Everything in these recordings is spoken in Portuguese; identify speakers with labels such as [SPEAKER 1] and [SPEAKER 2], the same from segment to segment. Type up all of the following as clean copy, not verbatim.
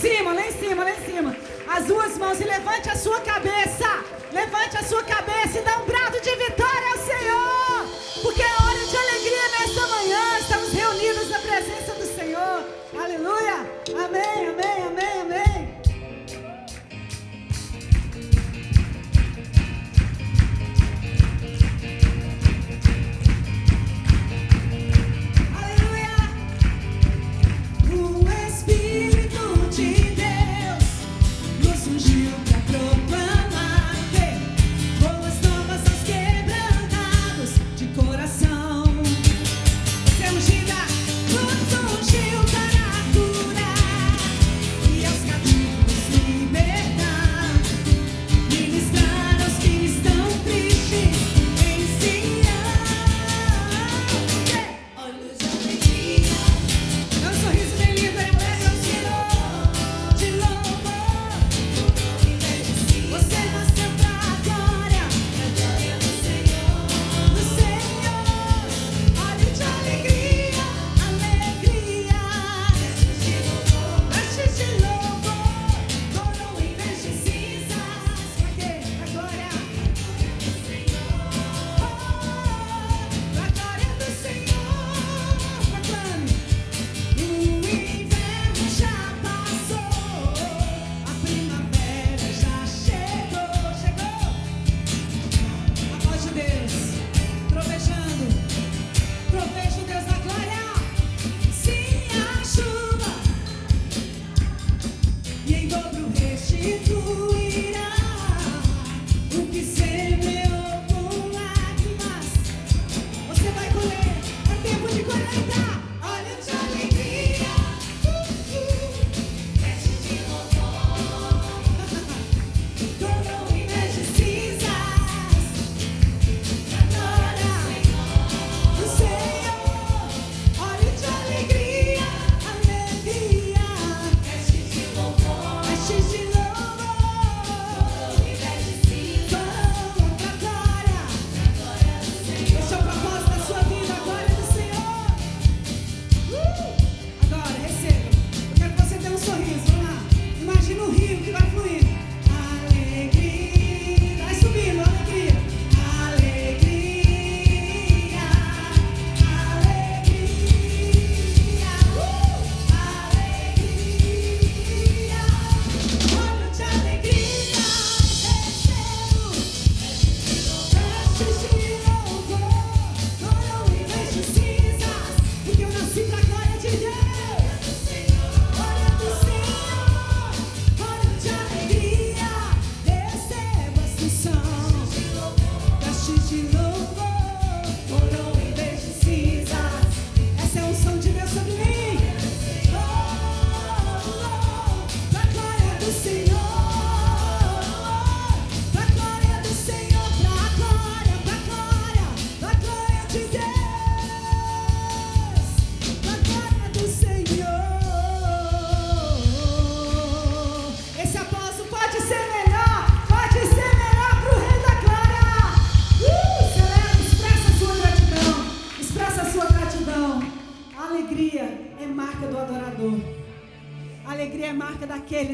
[SPEAKER 1] cima, lá em cima, lá em cima. As duas mãos e levante a sua cabeça. Levante a sua cabeça e dá um brado de vitória ao Senhor. Porque é hora de alegria nesta manhã. Estamos reunidos na presença do Senhor. Aleluia. Amém, amém, amém, amém.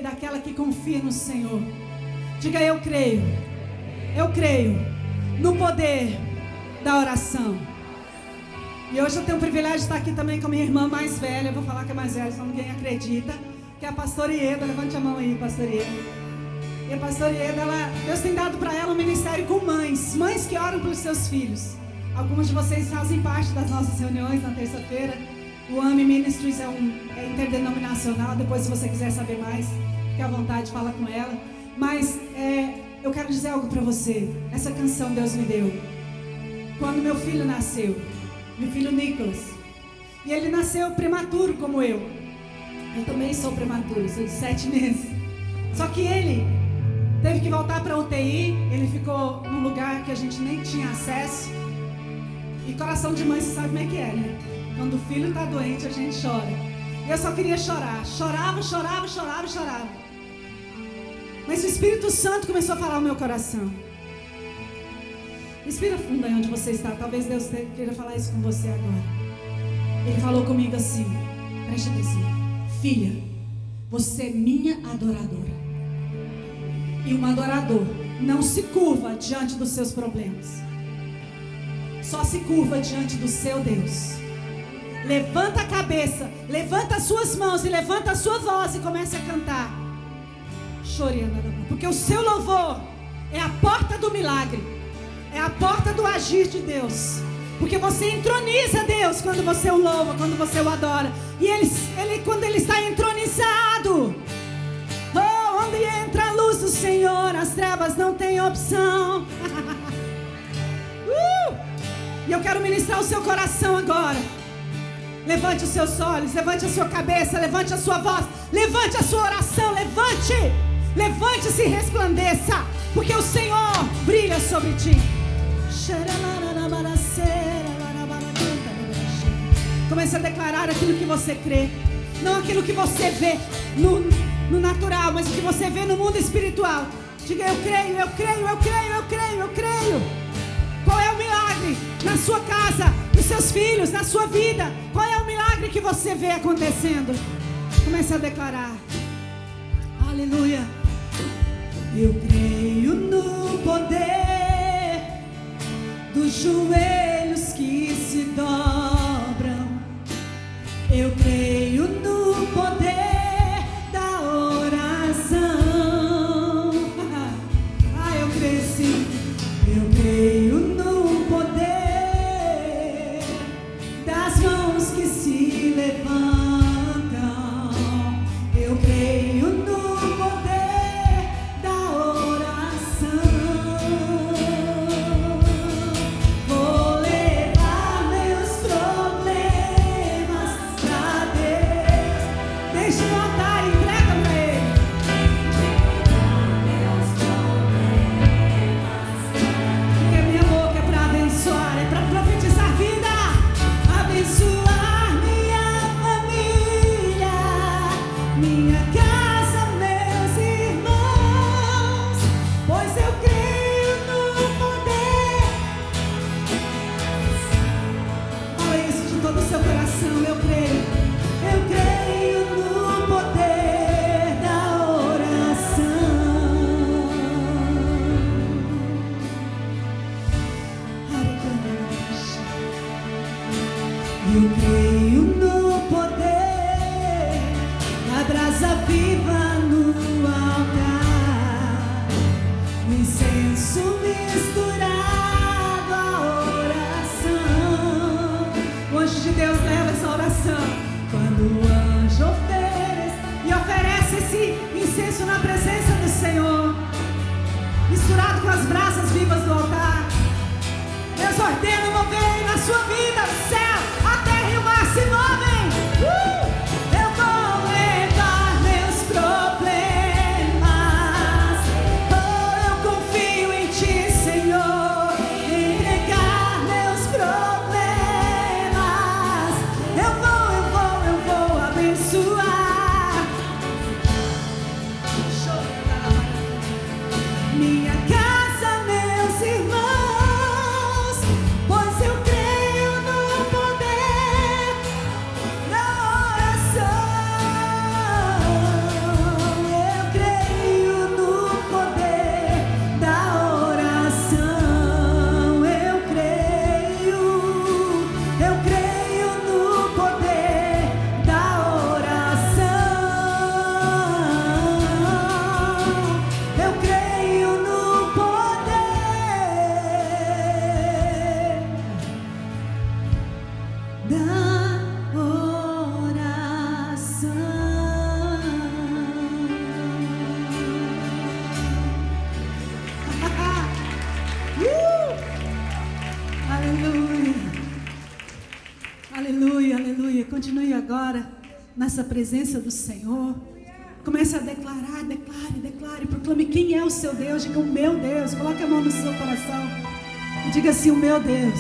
[SPEAKER 1] Daquela que confia no Senhor. Diga: eu creio no poder da oração. E hoje eu tenho o privilégio de estar aqui também com a minha irmã mais velha. Eu vou falar que é mais velha, senão ninguém acredita, que é a pastora Ieda. Levante a mão aí, pastora Ieda. E a pastora Ieda, Deus tem dado para ela um ministério com mães que oram pelos seus filhos. Alguns de vocês fazem parte das nossas reuniões na terça-feira. O AME Ministries é interdenominacional. Depois, se você quiser saber mais, fique à vontade, fala com ela. Mas eu quero dizer algo para você. Essa canção Deus me deu quando meu filho nasceu, meu filho Nicolas. E ele nasceu prematuro como eu. Eu também sou prematuro, sou de 7 meses. Só que ele teve que voltar para a UTI. Ele ficou num lugar que a gente nem tinha acesso. E coração de mãe, você sabe como é que é, né? Quando o filho está doente, a gente chora. E eu só queria chorar. Chorava. Mas o Espírito Santo começou a falar ao meu coração. Respira fundo aí onde você está. Talvez Deus queira falar isso com você agora. Ele falou comigo assim: preste atenção. Filha, Você é minha adoradora. E um adorador não se curva diante dos seus problemas. Só se curva diante do seu Deus. Levanta a cabeça, levanta as suas mãos e levanta a sua voz e comece a cantar. Porque o seu louvor é a porta do milagre. É a porta do agir de Deus. Porque você entroniza Deus quando você o louva, quando você o adora. E ele quando ele está entronizado, onde entra a luz do Senhor, as trevas não têm opção. E eu quero ministrar o seu coração agora. Levante os seus olhos, levante a sua cabeça, levante a sua voz, levante a sua oração, levante-se e resplandeça, porque o Senhor brilha sobre ti. Comece a declarar aquilo que você crê, não aquilo que você vê no natural, mas o que você vê no mundo espiritual. Diga: eu creio, eu creio, eu creio, eu creio, eu creio. Qual é o milagre na sua casa, nos seus filhos, na sua vida? Qual é o milagre que você vê acontecendo? Comece a declarar. Aleluia. Eu creio no poder dos joelhos que se dobram. Eu creio no poder da oração. Eu creio sim. Eu creio no poder das mãos que se levantam. Eu creio no poder da oração. Vou levar meus problemas pra Deus. Deixa eu notar, entrega pra Ele. Porque minha boca é pra abençoar, é pra profetizar vida. Abençoar minha família, minha casa, meus irmãos, pois eu creio no poder. Fala isso de todo o seu coração. Eu creio no poder da oração. Eu creio no poder da brasa viva no altar, o incenso misturado à oração. O anjo de Deus leva essa oração. Quando o anjo oferece esse incenso na presença do Senhor, misturado com as brasas vivas do altar, Deus ordena mover na sua vida o céu, a terra e o mar se movem. Eu vou levar meus problemas. Eu confio em ti, Senhor. Entregar meus problemas. Eu vou abençoar minha casa, meus irmãos, pois eu creio no poder da oração. Eu creio no poder da oração. Eu creio no poder da oração. Eu creio no poder da oração. Aleluia. Aleluia, aleluia. Continue agora nessa presença do Senhor. Comece a declarar, declare, proclame quem é o seu Deus. Diga: o meu Deus. Coloque a mão no seu coração e diga assim: o meu Deus.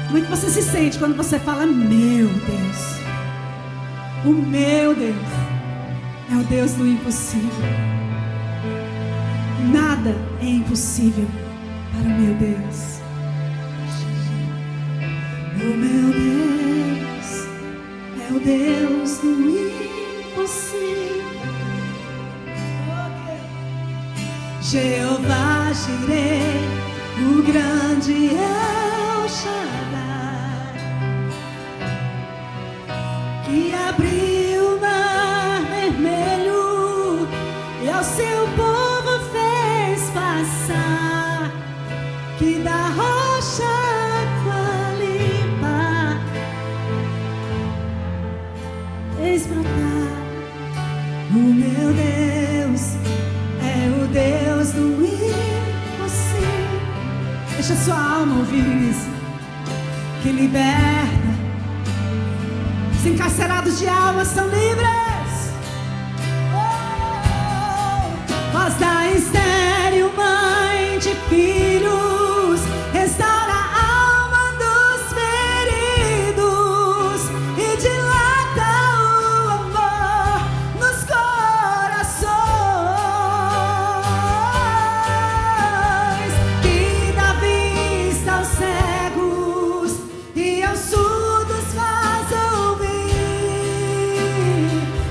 [SPEAKER 1] Como é que você se sente quando você fala meu Deus? O meu Deus é o Deus do impossível. Nada é impossível para o meu Deus. O meu Deus é o Deus do impossível. Jireh, o grande El Shaddai, que abriu o mar vermelho e ao seu povo fez passar, que da rocha Qualipa fez brotar. O meu Deus é o Deus do impossível. Deixa sua alma ouvir isso. Que liberta. Os encarcerados de alma são livres. Voz da estéril, mãe de filhos, restaura a alma dos feridos e dilata o amor nos corações, que dá vista aos cegos e aos surdos faz ouvir,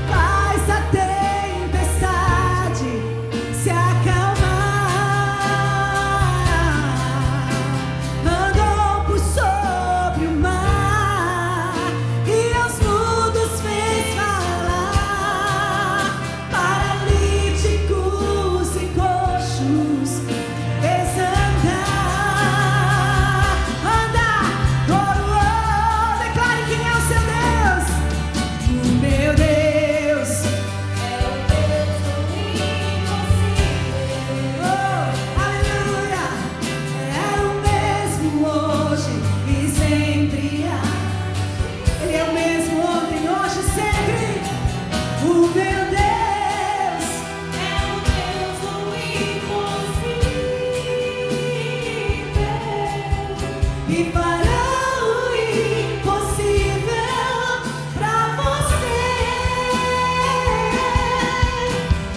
[SPEAKER 1] faz a tempestade se acalmar, andou por sobre o mar e aos mudos fez falar, paralíticos e coxos fez andar, andar, oh, oh, declare quem é o seu Deus. O meu Deus é o Deus do impossível. Oh, aleluia. É o mesmo hoje e sempre há. Ele é o mesmo ontem, hoje e sempre. O meu Deus é o Deus do impossível e fará o impossível pra você.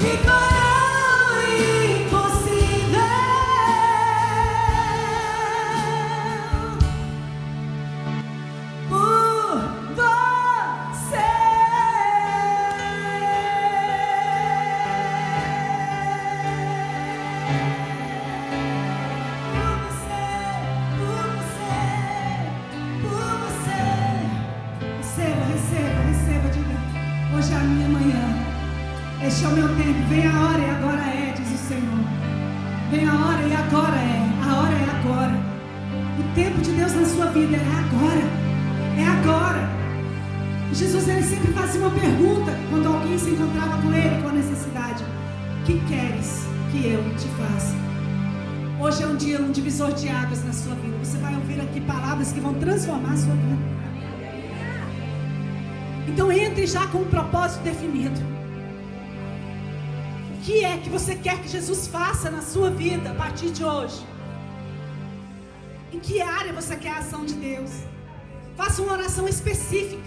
[SPEAKER 1] E fará o impossível por você. Por você. Receba, diga. Hoje é a minha manhã. Este é o meu tempo. Vem a hora e agora é, diz o Senhor. Vem a hora e agora é. A hora é agora. O tempo de Deus na sua vida é agora. É agora. Jesus, ele sempre fazia uma pergunta quando alguém se encontrava com ele com a necessidade: o que queres que eu te faça? Hoje é um dia, um divisor de águas na sua vida. Você vai ouvir aqui palavras que vão transformar a sua vida. Então entre já com um propósito definido. O que é que você quer que Jesus faça na sua vida a partir de hoje? Em que área você quer a ação de Deus? Faça uma oração específica.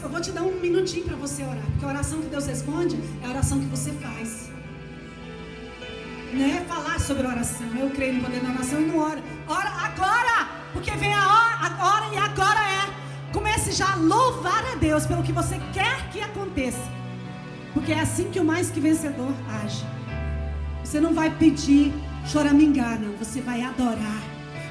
[SPEAKER 1] Eu vou te dar um minutinho para você orar, porque a oração que Deus responde é a oração que você faz. Não é falar sobre a oração. Eu creio no poder da oração e não ora. Ora agora, porque vem a hora e agora é. Comece já a louvar a Deus pelo que você quer que aconteça, porque é assim que o mais que vencedor age. Você não vai pedir, choramingar, não. Você vai adorar.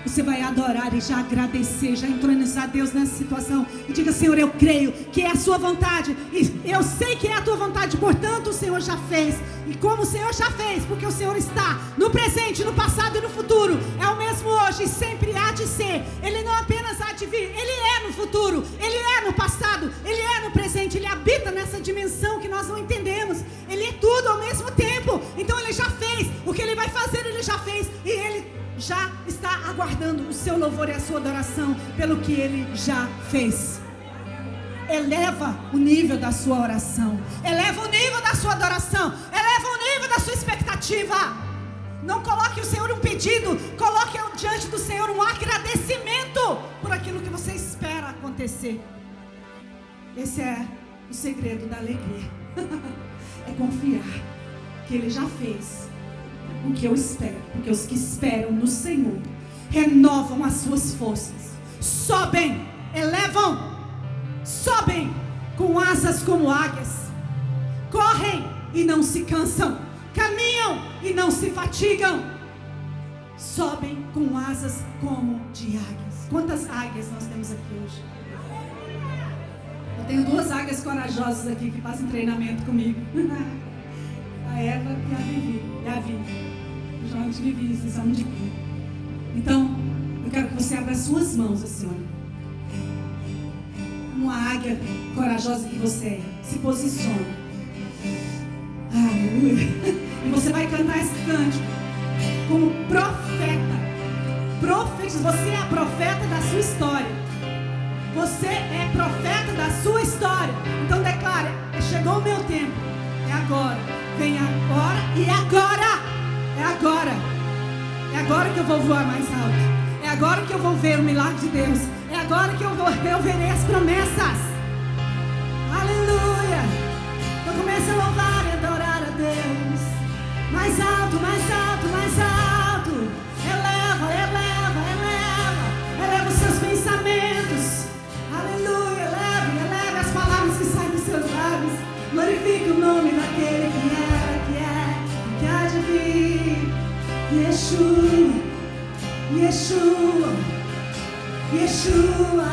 [SPEAKER 1] Você vai adorar e já agradecer, já entronizar Deus nessa situação. E diga: Senhor, eu creio que é a sua vontade. E eu sei que é a tua vontade, portanto o Senhor já fez. E como o Senhor já fez, porque o Senhor está no presente, no passado e no futuro. É o mesmo hoje e sempre há de ser. Ele não apenas há de vir, Ele é no futuro, Ele é no passado, Ele é no presente. Ele habita nessa dimensão que nós não entendemos. Ele é tudo ao mesmo tempo. Então Ele já fez. O que Ele vai fazer, Ele já fez. E Ele já está aguardando o seu louvor e a sua adoração pelo que Ele já fez. Eleva o nível da sua oração. Eleva o nível da sua adoração. Eleva o nível da sua expectativa. Não coloque o Senhor um pedido. Coloque diante do Senhor um agradecimento por aquilo que você espera acontecer. Esse é o segredo da alegria. É confiar que Ele já fez o que eu espero. Porque os que esperam no Senhor renovam as suas forças, sobem, elevam, sobem com asas como águias, correm e não se cansam, caminham e não se fatigam, sobem com asas como de águias. Quantas águias nós temos aqui hoje? Eu tenho 2 águias corajosas aqui que fazem treinamento comigo. A Eva e a Vivi. E a Vivi. Eu chamo de Vivi, vocês chamam de Vivi. Então, eu quero que você abra as suas mãos assim, olha. Uma águia corajosa que você é. Se posicione. Aleluia. E você vai cantar esse cântico como profeta. Profetiza. Você é a profeta da sua história. Você é profeta da sua história. Então declare: chegou o meu tempo. É agora. Vem agora e agora. É agora. É agora que eu vou voar mais alto. É agora que eu vou ver o milagre de Deus. É agora que eu verei as promessas. Aleluia. Então comece a louvar e adorar a Deus. Mais alto, mais alto, mais alto. Eleva, eleva, eleva. Eleva os seus pensamentos. Aleluia. Eleve, eleve as palavras que saem dos seus lábios. Glorifique o nome daquele que era, que é, que há de vir. Yeshua, Yeshua, Yeshua.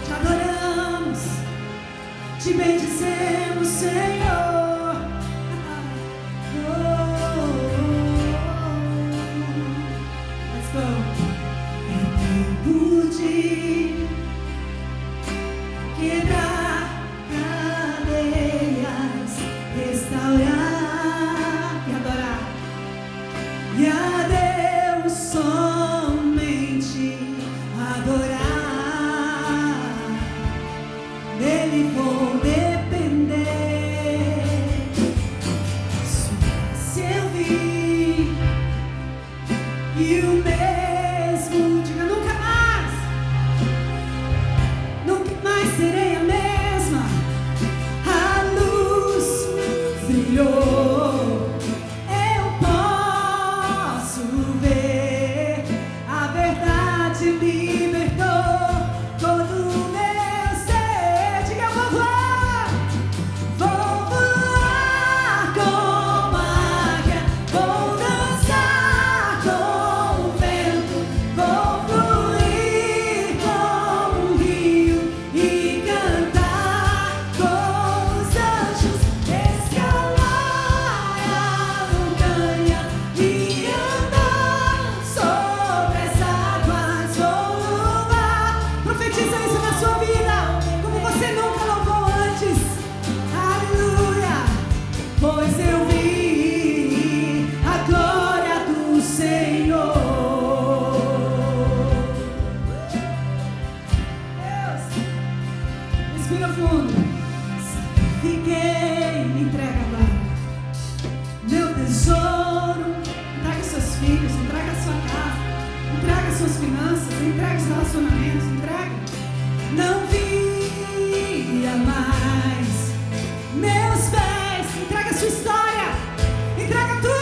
[SPEAKER 1] Te adoramos, te bendizemos, Senhor. Let's go. É tempo de quebrar cadeias, restaurar e adorar. E a Deus somente adorar. Dele vou depender. Se eu vi e o mesmo, diga nunca mais serei a mesma. A luz brilhou. Eu posso ver a verdade libertou todo o meu ser. Diga, vou voar como águia, vou dançar com o vento, vou fluir como um rio e cantar com os anjos, escalar a montanha e andar sobre as águas. Vou louvar. Profetiza isso na sua vida, como você nunca louvou antes. Aleluia. Pois eu vi a glória do Senhor. Deus, respira fundo. Fiquei, entrega agora. Meu tesouro, entrega seus filhos, entrega a sua casa, entrega suas finanças, entrega os relacionamentos, entrega. Não via mais meus pés, entrega a sua história, entrega tudo.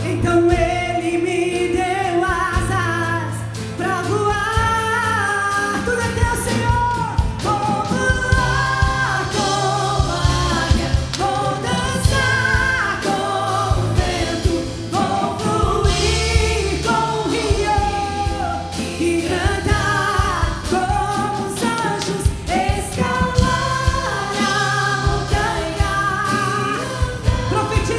[SPEAKER 1] Então Ele me deu asas pra voar. Tudo é teu, Senhor. Vou voar como águia, vou dançar com o vento, vou fluir com o rio e cantar com os anjos, escalar a montanha. Profetiza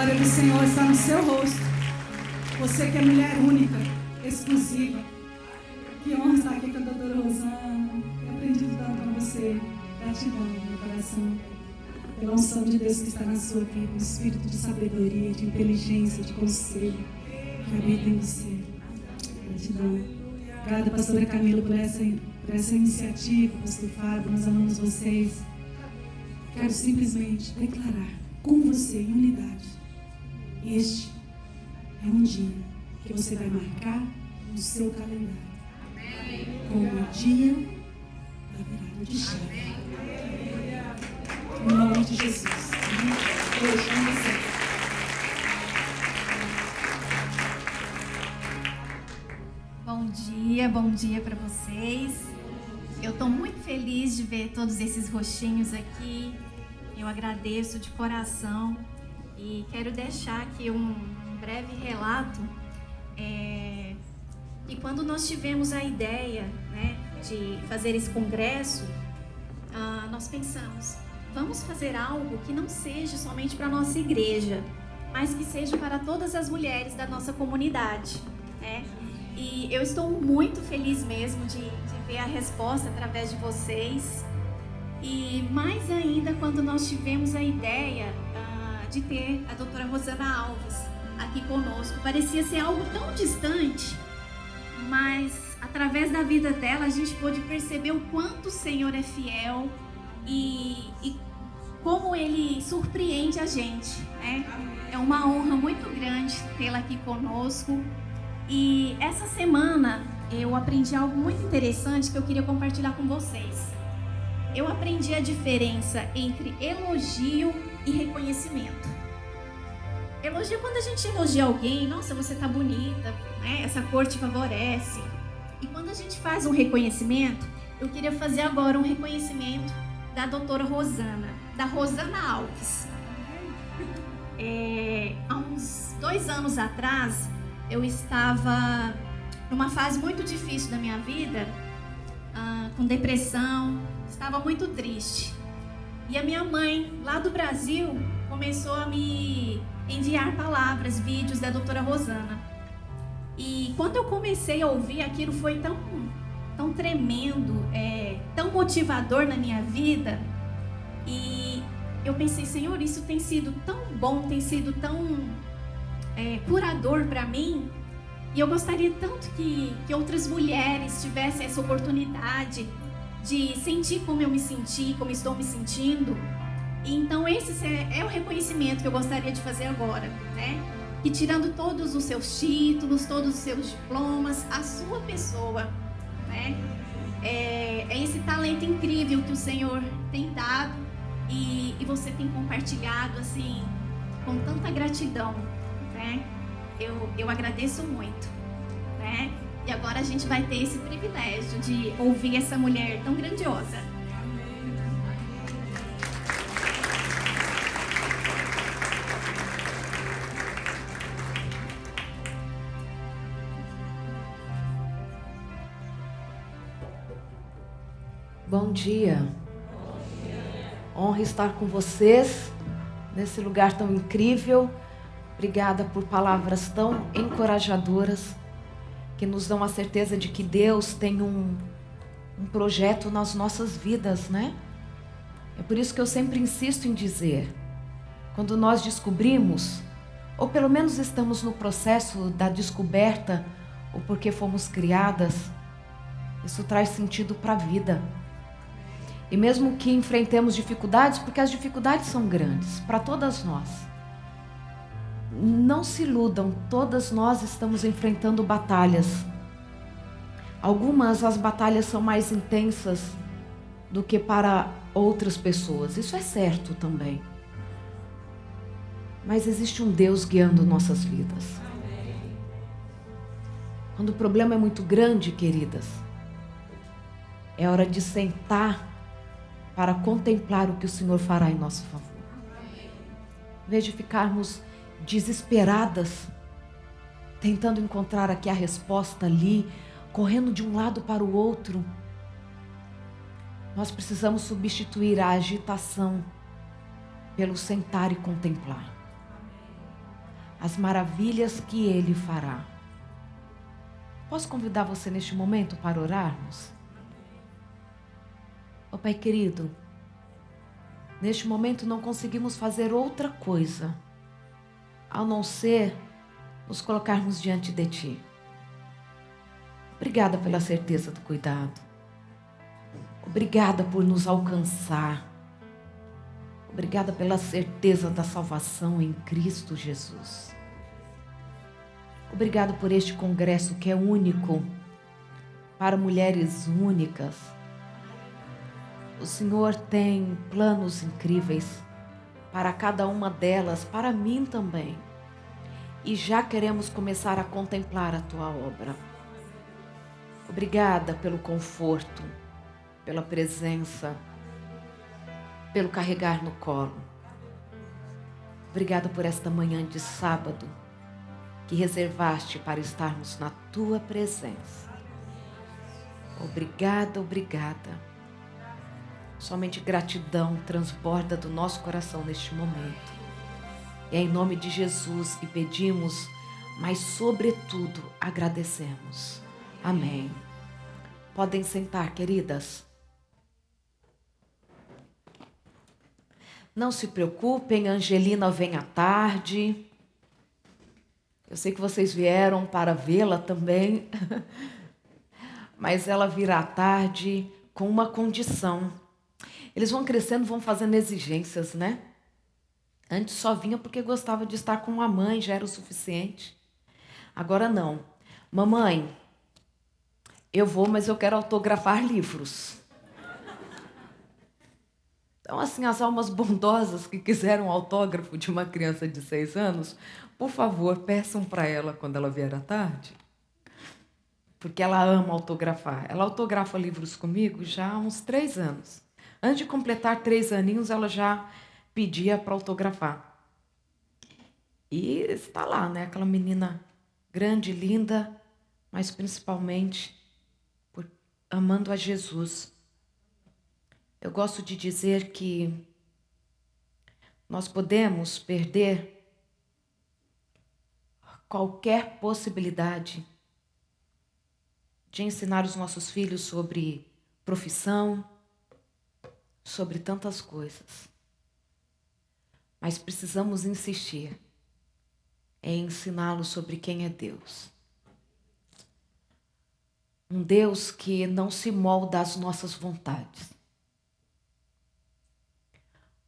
[SPEAKER 1] glória do Senhor está no seu rosto. Você que é mulher única, exclusiva. Que honra estar aqui com a doutora Rosana. Eu aprendi tanto com você. Gratidão no meu coração. Pela unção de Deus que está na sua vida. Um espírito de sabedoria, de inteligência, de conselho que habita em você. Gratidão. Obrigada, pastora Camila, por essa iniciativa, pastor Fábio. Nós amamos vocês. Quero simplesmente declarar com você em unidade. Este é um dia que você vai marcar no seu calendário como o dia da virada de chave. Em nome de Jesus. Beijo em você.
[SPEAKER 2] Bom dia para vocês. Eu estou muito feliz de ver todos esses rostinhos aqui. Eu agradeço de coração e quero deixar aqui um breve relato. E quando nós tivemos a ideia, né, de fazer esse congresso, nós pensamos, vamos fazer algo que não seja somente para a nossa igreja, mas que seja para todas as mulheres da nossa comunidade, né? E eu estou muito feliz mesmo de ver a resposta através de vocês. E mais ainda quando nós tivemos a ideia de ter a doutora Rosana Alves aqui conosco. Parecia ser algo tão distante, mas através da vida dela a gente pôde perceber o quanto o Senhor é fiel e como Ele surpreende a gente, né? É uma honra muito grande tê-la aqui conosco. E essa semana eu aprendi algo muito interessante que eu queria compartilhar com vocês. Eu aprendi a diferença entre elogio e reconhecimento. Elogio é quando a gente elogia alguém, nossa, você tá bonita, né? Essa cor te favorece. E quando a gente faz um reconhecimento, eu queria fazer agora um reconhecimento da doutora Rosana, da Rosana Alves. Há uns 2 anos atrás, eu estava numa fase muito difícil da minha vida, com depressão, estava muito triste. E a minha mãe, lá do Brasil, começou a me enviar palavras, vídeos da doutora Rosana. E quando eu comecei a ouvir, aquilo foi tão tremendo, tão motivador na minha vida. E eu pensei, Senhor, isso tem sido tão bom, tem sido tão curador para mim. E eu gostaria tanto que outras mulheres tivessem essa oportunidade de sentir como eu me senti, como estou me sentindo. E então esse é o reconhecimento que eu gostaria de fazer agora, né? Que tirando todos os seus títulos, todos os seus diplomas, a sua pessoa, né? É esse talento incrível que o Senhor tem dado e você tem compartilhado assim com tanta gratidão, né? Eu agradeço muito, né? E agora a gente vai ter esse privilégio de ouvir essa mulher tão grandiosa.
[SPEAKER 3] Bom dia. Honra estar com vocês nesse lugar tão incrível. Obrigada por palavras tão encorajadoras que nos dão a certeza de que Deus tem um projeto nas nossas vidas, né? É por isso que eu sempre insisto em dizer, quando nós descobrimos, ou pelo menos estamos no processo da descoberta, o porquê fomos criadas, isso traz sentido para a vida. E mesmo que enfrentemos dificuldades, porque as dificuldades são grandes para todas nós. Não se iludam, todas nós estamos enfrentando batalhas. Algumas as batalhas são mais intensas do que para outras pessoas, isso é certo também. Mas existe um Deus guiando nossas vidas. Quando o problema é muito grande, queridas, é hora de sentar para contemplar o que o Senhor fará em nosso favor. Em vez de ficarmos desesperadas, tentando encontrar aqui a resposta ali, correndo de um lado para o outro, nós precisamos substituir a agitação pelo sentar e contemplar. as maravilhas que Ele fará. Posso convidar você neste momento para orarmos? Ó Pai querido, neste momento não conseguimos fazer outra coisa, ao não ser nos colocarmos diante de Ti. Obrigada pela certeza do cuidado. Obrigada por nos alcançar. Obrigada pela certeza da salvação em Cristo Jesus. Obrigado por este congresso que é único, para mulheres únicas. O Senhor tem planos incríveis para cada uma delas, para mim também. E já queremos começar a contemplar a Tua obra. Obrigada pelo conforto, pela presença, pelo carregar no colo. Obrigada por esta manhã de sábado que reservaste para estarmos na Tua presença. Obrigada, obrigada. Somente gratidão transborda do nosso coração neste momento. E é em nome de Jesus que pedimos, mas sobretudo agradecemos. Amém. Podem sentar, queridas. Não se preocupem, Angelina vem à tarde. Eu sei que vocês vieram para vê-la também. Mas ela virá à tarde com uma condição. Eles vão crescendo, vão fazendo exigências, né? Antes só vinha porque gostava de estar com a mãe, já era o suficiente. Agora não. Mamãe, eu vou, mas eu quero autografar livros. Então, assim, as almas bondosas que quiseram um autógrafo de uma criança de 6 anos, por favor, peçam para ela quando ela vier à tarde. Porque ela ama autografar. Ela autografa livros comigo já há uns 3 anos. Antes de completar 3 aninhos, ela já pedia para autografar. E está lá, né? Aquela menina grande, linda, mas principalmente amando a Jesus. Eu gosto de dizer que nós podemos perder qualquer possibilidade de ensinar os nossos filhos sobre profissão, sobre tantas coisas. Mas precisamos insistir em ensiná-los sobre quem é Deus. Um Deus que não se molda às nossas vontades.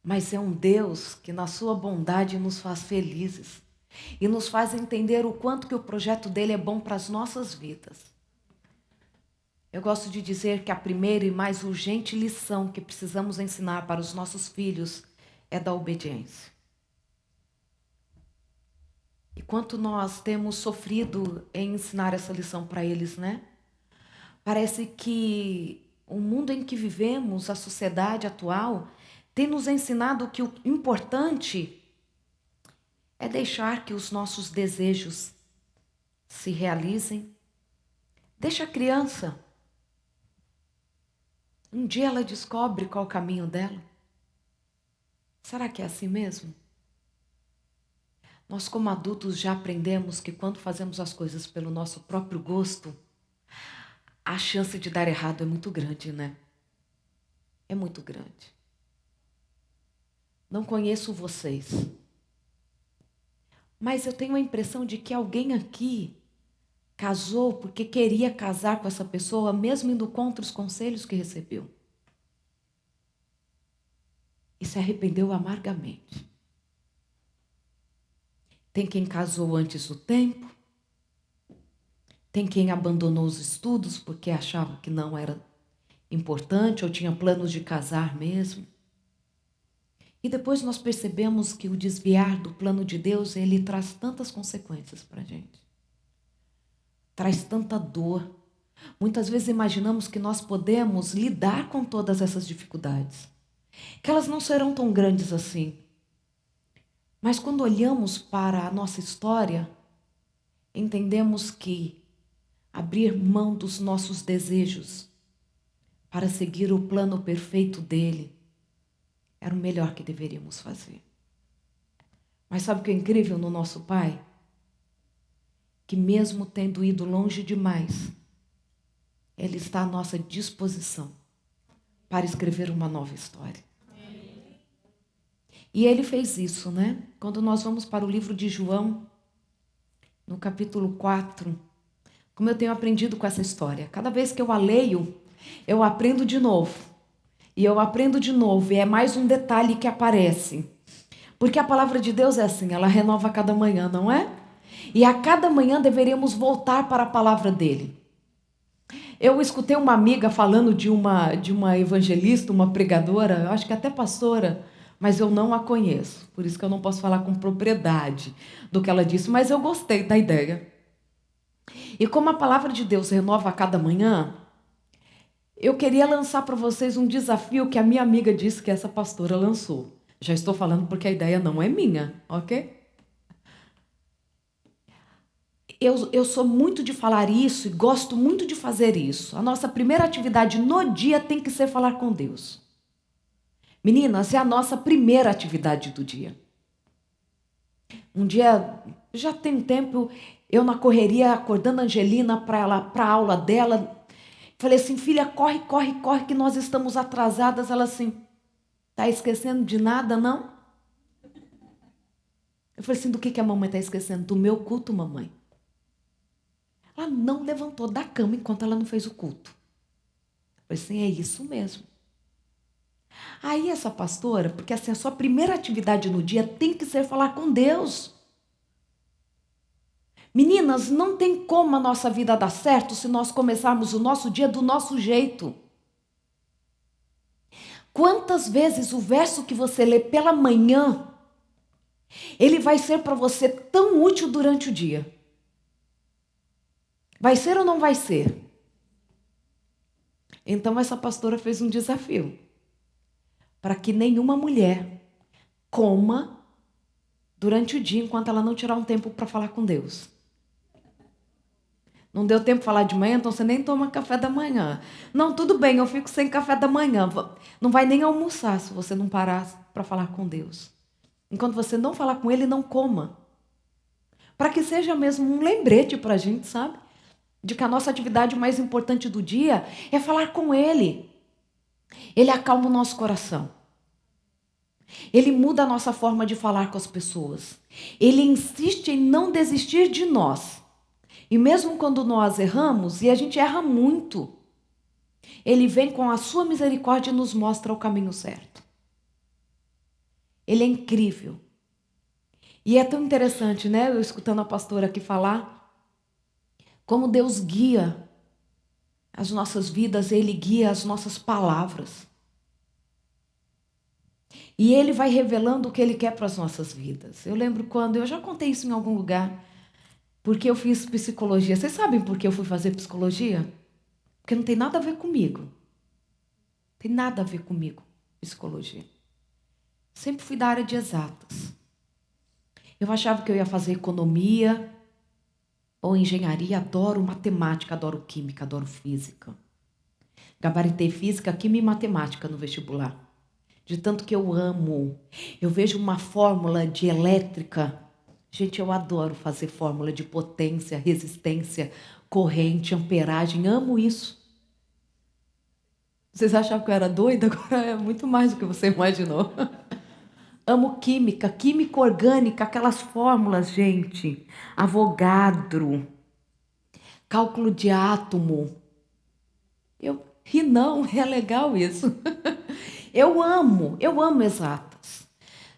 [SPEAKER 3] Mas é um Deus que na sua bondade nos faz felizes e nos faz entender o quanto que o projeto dele é bom para as nossas vidas. Eu gosto de dizer que a primeira e mais urgente lição que precisamos ensinar para os nossos filhos é da obediência. E quanto nós temos sofrido em ensinar essa lição para eles, né? Parece que o mundo em que vivemos, a sociedade atual, tem nos ensinado que o importante é deixar que os nossos desejos se realizem. Deixa a criança. Um dia ela descobre qual o caminho dela. Será que é assim mesmo? Nós, como adultos, já aprendemos que quando fazemos as coisas pelo nosso próprio gosto, a chance de dar errado é muito grande, né? É muito grande. Não conheço vocês, mas eu tenho a impressão de que alguém aqui casou porque queria casar com essa pessoa, mesmo indo contra os conselhos que recebeu. E se arrependeu amargamente. Tem quem casou antes do tempo. Tem quem abandonou os estudos porque achava que não era importante ou tinha planos de casar mesmo. E depois nós percebemos que o desviar do plano de Deus, ele traz tantas consequências para a gente. Traz tanta dor. Muitas vezes imaginamos que nós podemos lidar com todas essas dificuldades, que elas não serão tão grandes assim. Mas quando olhamos para a nossa história, entendemos que abrir mão dos nossos desejos para seguir o plano perfeito dele era o melhor que deveríamos fazer. Mas sabe o que é incrível no nosso Pai? Que mesmo tendo ido longe demais, Ele está à nossa disposição para escrever uma nova história. E Ele fez isso, né? Quando nós vamos para o livro de João, no capítulo 4, como eu tenho aprendido com essa história. Cada vez que eu a leio, eu aprendo de novo. E eu aprendo de novo, e é mais um detalhe que aparece. Porque a palavra de Deus é assim, ela renova a cada manhã, não é? E a cada manhã deveríamos voltar para a palavra dele. Eu escutei uma amiga falando de uma evangelista, uma pregadora, eu acho que até pastora, mas eu não a conheço. Por isso que eu não posso falar com propriedade do que ela disse, mas eu gostei da ideia. E como a palavra de Deus renova a cada manhã, eu queria lançar para vocês um desafio que a minha amiga disse que essa pastora lançou. Já estou falando porque a ideia não é minha, ok? Eu sou muito de falar isso e gosto muito de fazer isso. A nossa primeira atividade no dia tem que ser falar com Deus. Meninas, é a nossa primeira atividade do dia. Um dia, já tem tempo, eu na correria, acordando a Angelina para a aula dela, falei assim, filha, corre, corre, corre, que nós estamos atrasadas. Ela assim, tá esquecendo de nada, não? Eu falei assim, do que a mamãe está esquecendo? Do meu culto, mamãe. Ela não levantou da cama enquanto ela não fez o culto. Eu falei assim, é isso mesmo. Aí essa pastora, porque assim, a sua primeira atividade no dia tem que ser falar com Deus. Meninas, não tem como a nossa vida dar certo se nós começarmos o nosso dia do nosso jeito. Quantas vezes o verso que você lê pela manhã, ele vai ser para você tão útil durante o dia? Vai ser ou não vai ser? Então essa pastora fez um desafio para que nenhuma mulher coma durante o dia enquanto ela não tirar um tempo para falar com Deus. Não deu tempo de falar de manhã, então você nem toma café da manhã. Não, tudo bem, eu fico sem café da manhã. Não vai nem almoçar se você não parar para falar com Deus. Enquanto você não falar com Ele, não coma. Para que seja mesmo um lembrete para a gente, sabe? De que a nossa atividade mais importante do dia é falar com Ele. Ele acalma o nosso coração. Ele muda a nossa forma de falar com as pessoas. Ele insiste em não desistir de nós. E mesmo quando nós erramos, e a gente erra muito, Ele vem com a sua misericórdia e nos mostra o caminho certo. Ele é incrível. E é tão interessante, né? Eu escutando a pastora aqui falar, como Deus guia as nossas vidas, Ele guia as nossas palavras. E Ele vai revelando o que Ele quer para as nossas vidas. Eu lembro quando, eu já contei isso em algum lugar, porque eu fiz psicologia. Vocês sabem por que eu fui fazer psicologia? Porque não tem nada a ver comigo. Tem nada a ver comigo, psicologia. Sempre fui da área de exatas. Eu achava que eu ia fazer economia ou engenharia. Adoro matemática, adoro química, adoro física. Gabaritei física, química e matemática no vestibular. De tanto que eu amo. Eu vejo uma fórmula de elétrica. Gente, eu adoro fazer fórmula de potência, resistência, corrente, amperagem. Amo isso. Vocês achavam que eu era doida? Agora é muito mais do que você imaginou. Amo química, química orgânica, aquelas fórmulas, gente. Avogadro, cálculo de átomo. Eu ri não, é legal isso. Eu amo exatas.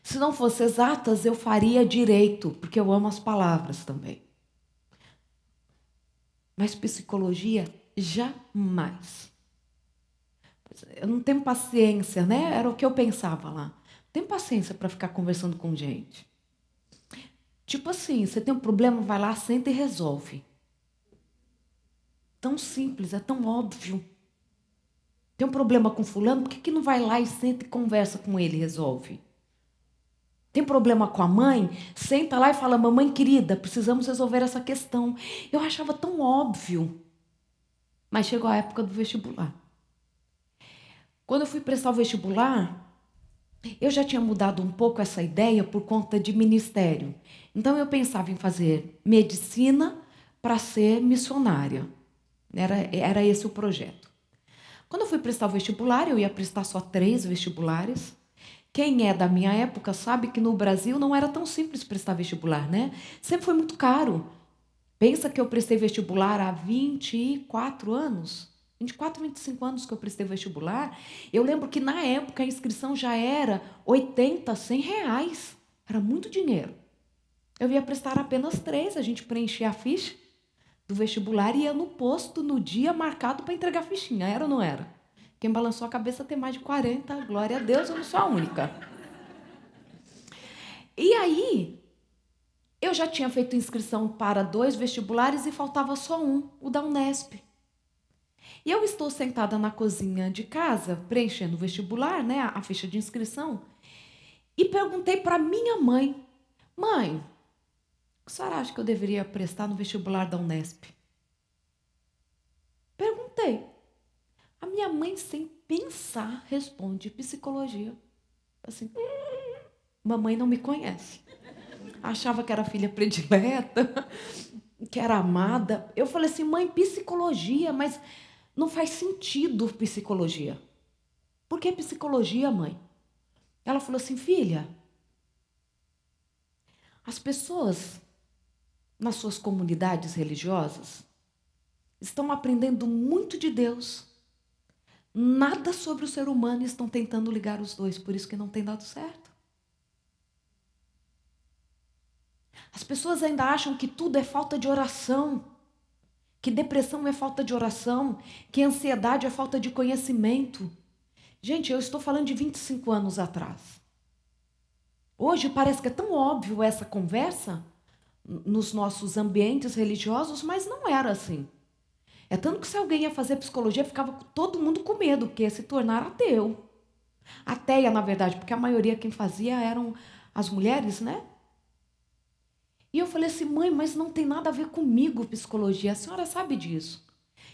[SPEAKER 3] Se não fosse exatas, eu faria direito, porque eu amo as palavras também. Mas psicologia, jamais. Eu não tenho paciência, né? Era o que eu pensava lá. Não tenho paciência para ficar conversando com gente. Tipo assim, você tem um problema, vai lá, senta e resolve. Tão simples, é tão óbvio. Tem um problema com fulano, por que não vai lá e senta e conversa com ele e resolve? Tem problema com a mãe? Senta lá e fala, mamãe querida, precisamos resolver essa questão. Eu achava tão óbvio. Mas chegou a época do vestibular. Quando eu fui prestar o vestibular, eu já tinha mudado um pouco essa ideia por conta de ministério. Então eu pensava em fazer medicina para ser missionária. Era esse o projeto. Quando eu fui prestar o vestibular, eu ia prestar só 3 vestibulares. Quem é da minha época sabe que no Brasil não era tão simples prestar vestibular, né? Sempre foi muito caro. Pensa que eu prestei vestibular há 24 anos. 24, 25 anos que eu prestei vestibular. Eu lembro que na época a inscrição já era 80, 100 reais. Era muito dinheiro. Eu ia prestar apenas 3, a gente preenchia a ficha do vestibular e ia no posto no dia marcado para entregar a fichinha. Era ou não era? Quem balançou a cabeça tem mais de 40. Glória a Deus, eu não sou a única. E aí, eu já tinha feito inscrição para 2 vestibulares e faltava só um, o da Unesp. E eu estou sentada na cozinha de casa, preenchendo o vestibular, né, a ficha de inscrição, e perguntei para minha mãe: mãe, o que a senhora acha que eu deveria prestar no vestibular da Unesp? Perguntei. A minha mãe, sem pensar, responde: psicologia. Assim, mamãe não me conhece. Achava que era filha predileta, que era amada. Eu falei assim: mãe, psicologia, mas não faz sentido psicologia. Por que psicologia, mãe? Ela falou assim: filha, as pessoas nas suas comunidades religiosas estão aprendendo muito de Deus, nada sobre o ser humano, e estão tentando ligar os dois, por isso que não tem dado certo. As pessoas ainda acham que tudo é falta de oração, que depressão é falta de oração, que ansiedade é falta de conhecimento. Gente, eu estou falando de 25 anos atrás. Hoje parece que é tão óbvio essa conversa nos nossos ambientes religiosos, mas não era assim. É tanto que se alguém ia fazer psicologia, ficava todo mundo com medo, que ia se tornar ateu. Ateia, na verdade, porque a maioria quem fazia eram as mulheres, né? E eu falei assim: mãe, mas não tem nada a ver comigo psicologia, a senhora sabe disso?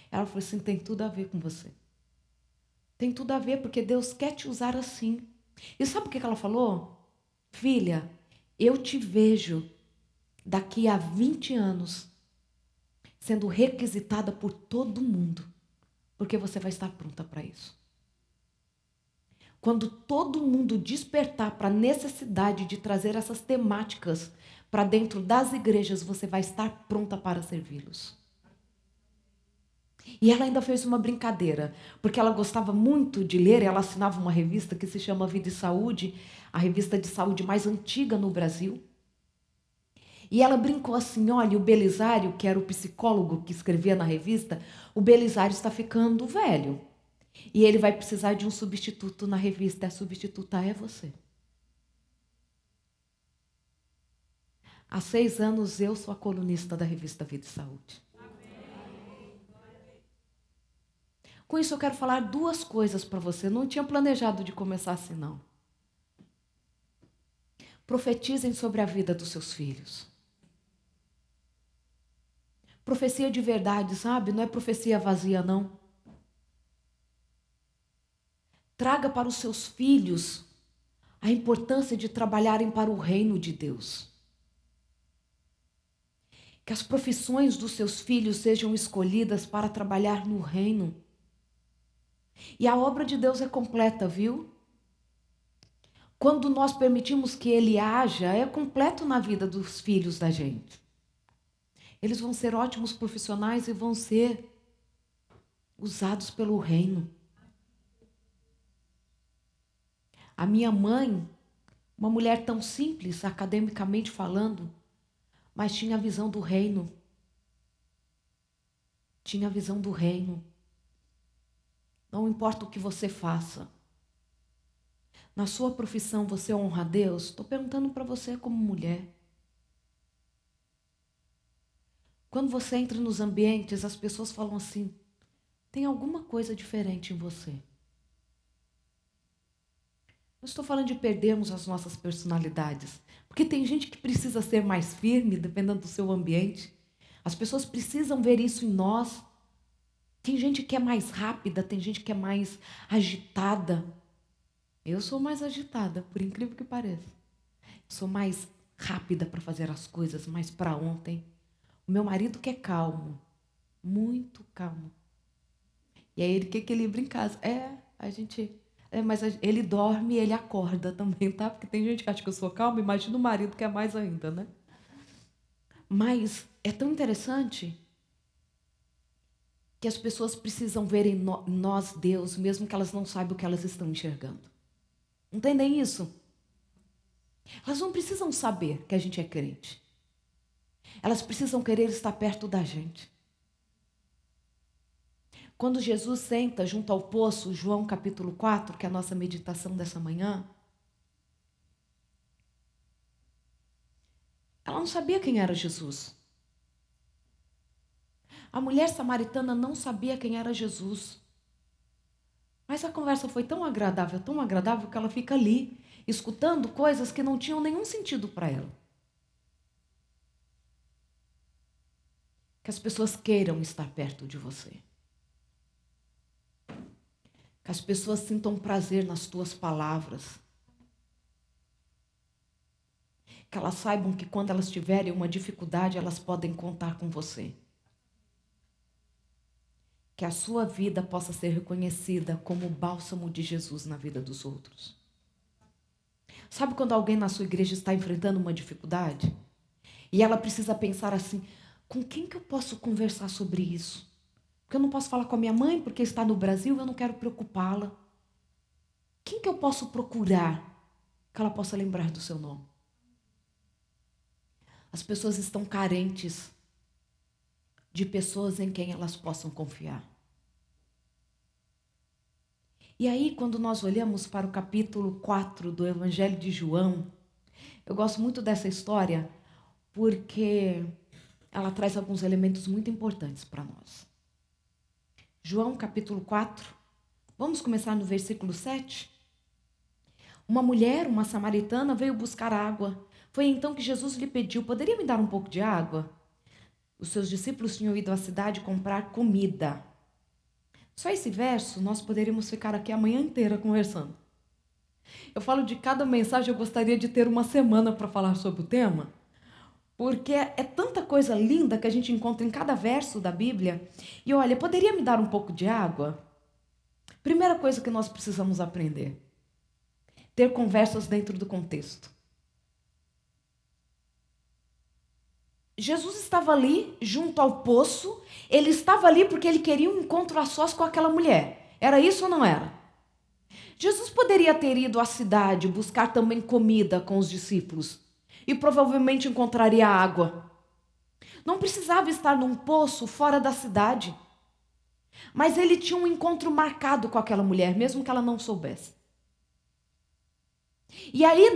[SPEAKER 3] Ela falou assim: tem tudo a ver com você. Tem tudo a ver, porque Deus quer te usar assim. E sabe o que ela falou? Filha, eu te vejo daqui a 20 anos sendo requisitada por todo mundo, porque você vai estar pronta para isso. Quando todo mundo despertar para a necessidade de trazer essas temáticas para dentro das igrejas, você vai estar pronta para servi-los. E ela ainda fez uma brincadeira, porque ela gostava muito de ler, ela assinava uma revista que se chama Vida e Saúde, a revista de saúde mais antiga no Brasil. E ela brincou assim: olha, o Belisário, que era o psicólogo que escrevia na revista, o Belisário está ficando velho. E ele vai precisar de um substituto na revista. A substituta é você. Há 6 anos eu sou a colunista da revista Vida e Saúde. Com isso eu quero falar 2 coisas para você. Não tinha planejado de começar assim, não. Profetizem sobre a vida dos seus filhos. Profecia de verdade, sabe? Não é profecia vazia, não. Traga para os seus filhos a importância de trabalharem para o reino de Deus. Que as profissões dos seus filhos sejam escolhidas para trabalhar no reino. E a obra de Deus é completa, viu? Quando nós permitimos que Ele haja, é completo na vida dos filhos da gente. Eles vão ser ótimos profissionais e vão ser usados pelo reino. A minha mãe, uma mulher tão simples, academicamente falando, mas tinha a visão do reino. Tinha a visão do reino. Não importa o que você faça. Na sua profissão você honra a Deus? Estou perguntando para você como mulher. Quando você entra nos ambientes, as pessoas falam assim: tem alguma coisa diferente em você. Não estou falando de perdermos as nossas personalidades, porque tem gente que precisa ser mais firme, dependendo do seu ambiente. As pessoas precisam ver isso em nós. Tem gente que é mais rápida, tem gente que é mais agitada. Eu sou mais agitada, por incrível que pareça. Sou mais rápida para fazer as coisas, mais para ontem. O meu marido que é calmo, muito calmo. E aí ele que equilibra em casa. Mas ele dorme e ele acorda também, tá? Porque tem gente que acha que eu sou calma, imagina o marido que é mais ainda, né? Mas é tão interessante que as pessoas precisam ver em nós Deus, mesmo que elas não saibam o que elas estão enxergando. Entendem isso? Elas não precisam saber que a gente é crente. Elas precisam querer estar perto da gente. Quando Jesus senta junto ao poço, João capítulo 4, que é a nossa meditação dessa manhã, ela não sabia quem era Jesus. A mulher samaritana não sabia quem era Jesus. Mas a conversa foi tão agradável, que ela fica ali, escutando coisas que não tinham nenhum sentido para ela. Que as pessoas queiram estar perto de você. Que as pessoas sintam prazer nas tuas palavras. Que elas saibam que quando elas tiverem uma dificuldade, elas podem contar com você. Que a sua vida possa ser reconhecida como o bálsamo de Jesus na vida dos outros. Sabe quando alguém na sua igreja está enfrentando uma dificuldade? E ela precisa pensar assim, com quem que eu posso conversar sobre isso? Porque eu não posso falar com a minha mãe, porque está no Brasil, eu não quero preocupá-la. Quem que eu posso procurar que ela possa lembrar do seu nome? As pessoas estão carentes de pessoas em quem elas possam confiar. E aí, quando nós olhamos para o capítulo 4 do Evangelho de João, eu gosto muito dessa história porque ela traz alguns elementos muito importantes para nós. João capítulo 4, vamos começar no versículo 7. Uma mulher, uma samaritana, veio buscar água. Foi então que Jesus lhe pediu, poderia me dar um pouco de água? Os seus discípulos tinham ido à cidade comprar comida. Só esse verso, nós poderíamos ficar aqui a manhã inteira conversando. Eu falo de cada mensagem, eu gostaria de ter uma semana para falar sobre o tema, porque é tanta coisa linda que a gente encontra em cada verso da Bíblia. E olha, poderia me dar um pouco de água? Primeira coisa que nós precisamos aprender: ter conversas dentro do contexto. Jesus estava ali, junto ao poço. Ele estava ali porque ele queria um encontro a sós com aquela mulher. Era isso ou não era? Jesus poderia ter ido à cidade buscar também comida com os discípulos e provavelmente encontraria água. Não precisava estar num poço fora da cidade. Mas ele tinha um encontro marcado com aquela mulher, mesmo que ela não soubesse. E aí,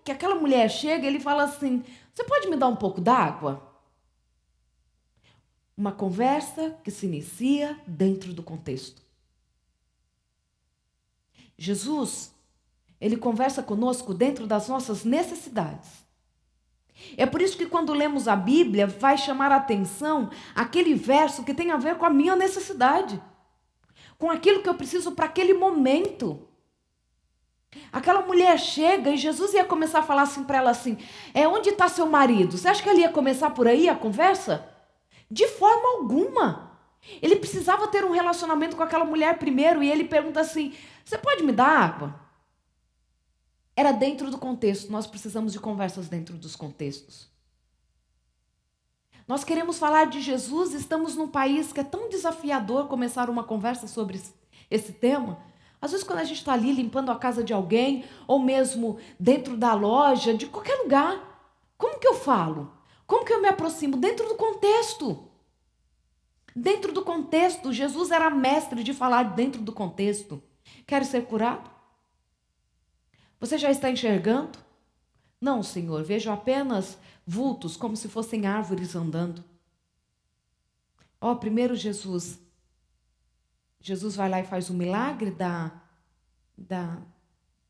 [SPEAKER 3] que aquela mulher chega, ele fala assim: você pode me dar um pouco d'água? Uma conversa que se inicia dentro do contexto. Jesus, ele conversa conosco dentro das nossas necessidades. É por isso que quando lemos a Bíblia, vai chamar a atenção aquele verso que tem a ver com a minha necessidade, com aquilo que eu preciso para aquele momento. Aquela mulher chega e Jesus ia começar a falar assim para ela assim: onde está seu marido? Você acha que ele ia começar por aí a conversa? De forma alguma. Ele precisava ter um relacionamento com aquela mulher primeiro e ele pergunta assim: você pode me dar água? Era dentro do contexto. Nós precisamos de conversas dentro dos contextos. Nós queremos falar de Jesus, estamos num país que é tão desafiador começar uma conversa sobre esse tema. Às vezes quando a gente está ali limpando a casa de alguém, ou mesmo dentro da loja, de qualquer lugar, como que eu falo? Como que eu me aproximo? Dentro do contexto. Dentro do contexto, Jesus era mestre de falar dentro do contexto. Quer ser curado? Você já está enxergando? Não, Senhor, vejo apenas vultos, como se fossem árvores andando. Primeiro Jesus vai lá e faz o milagre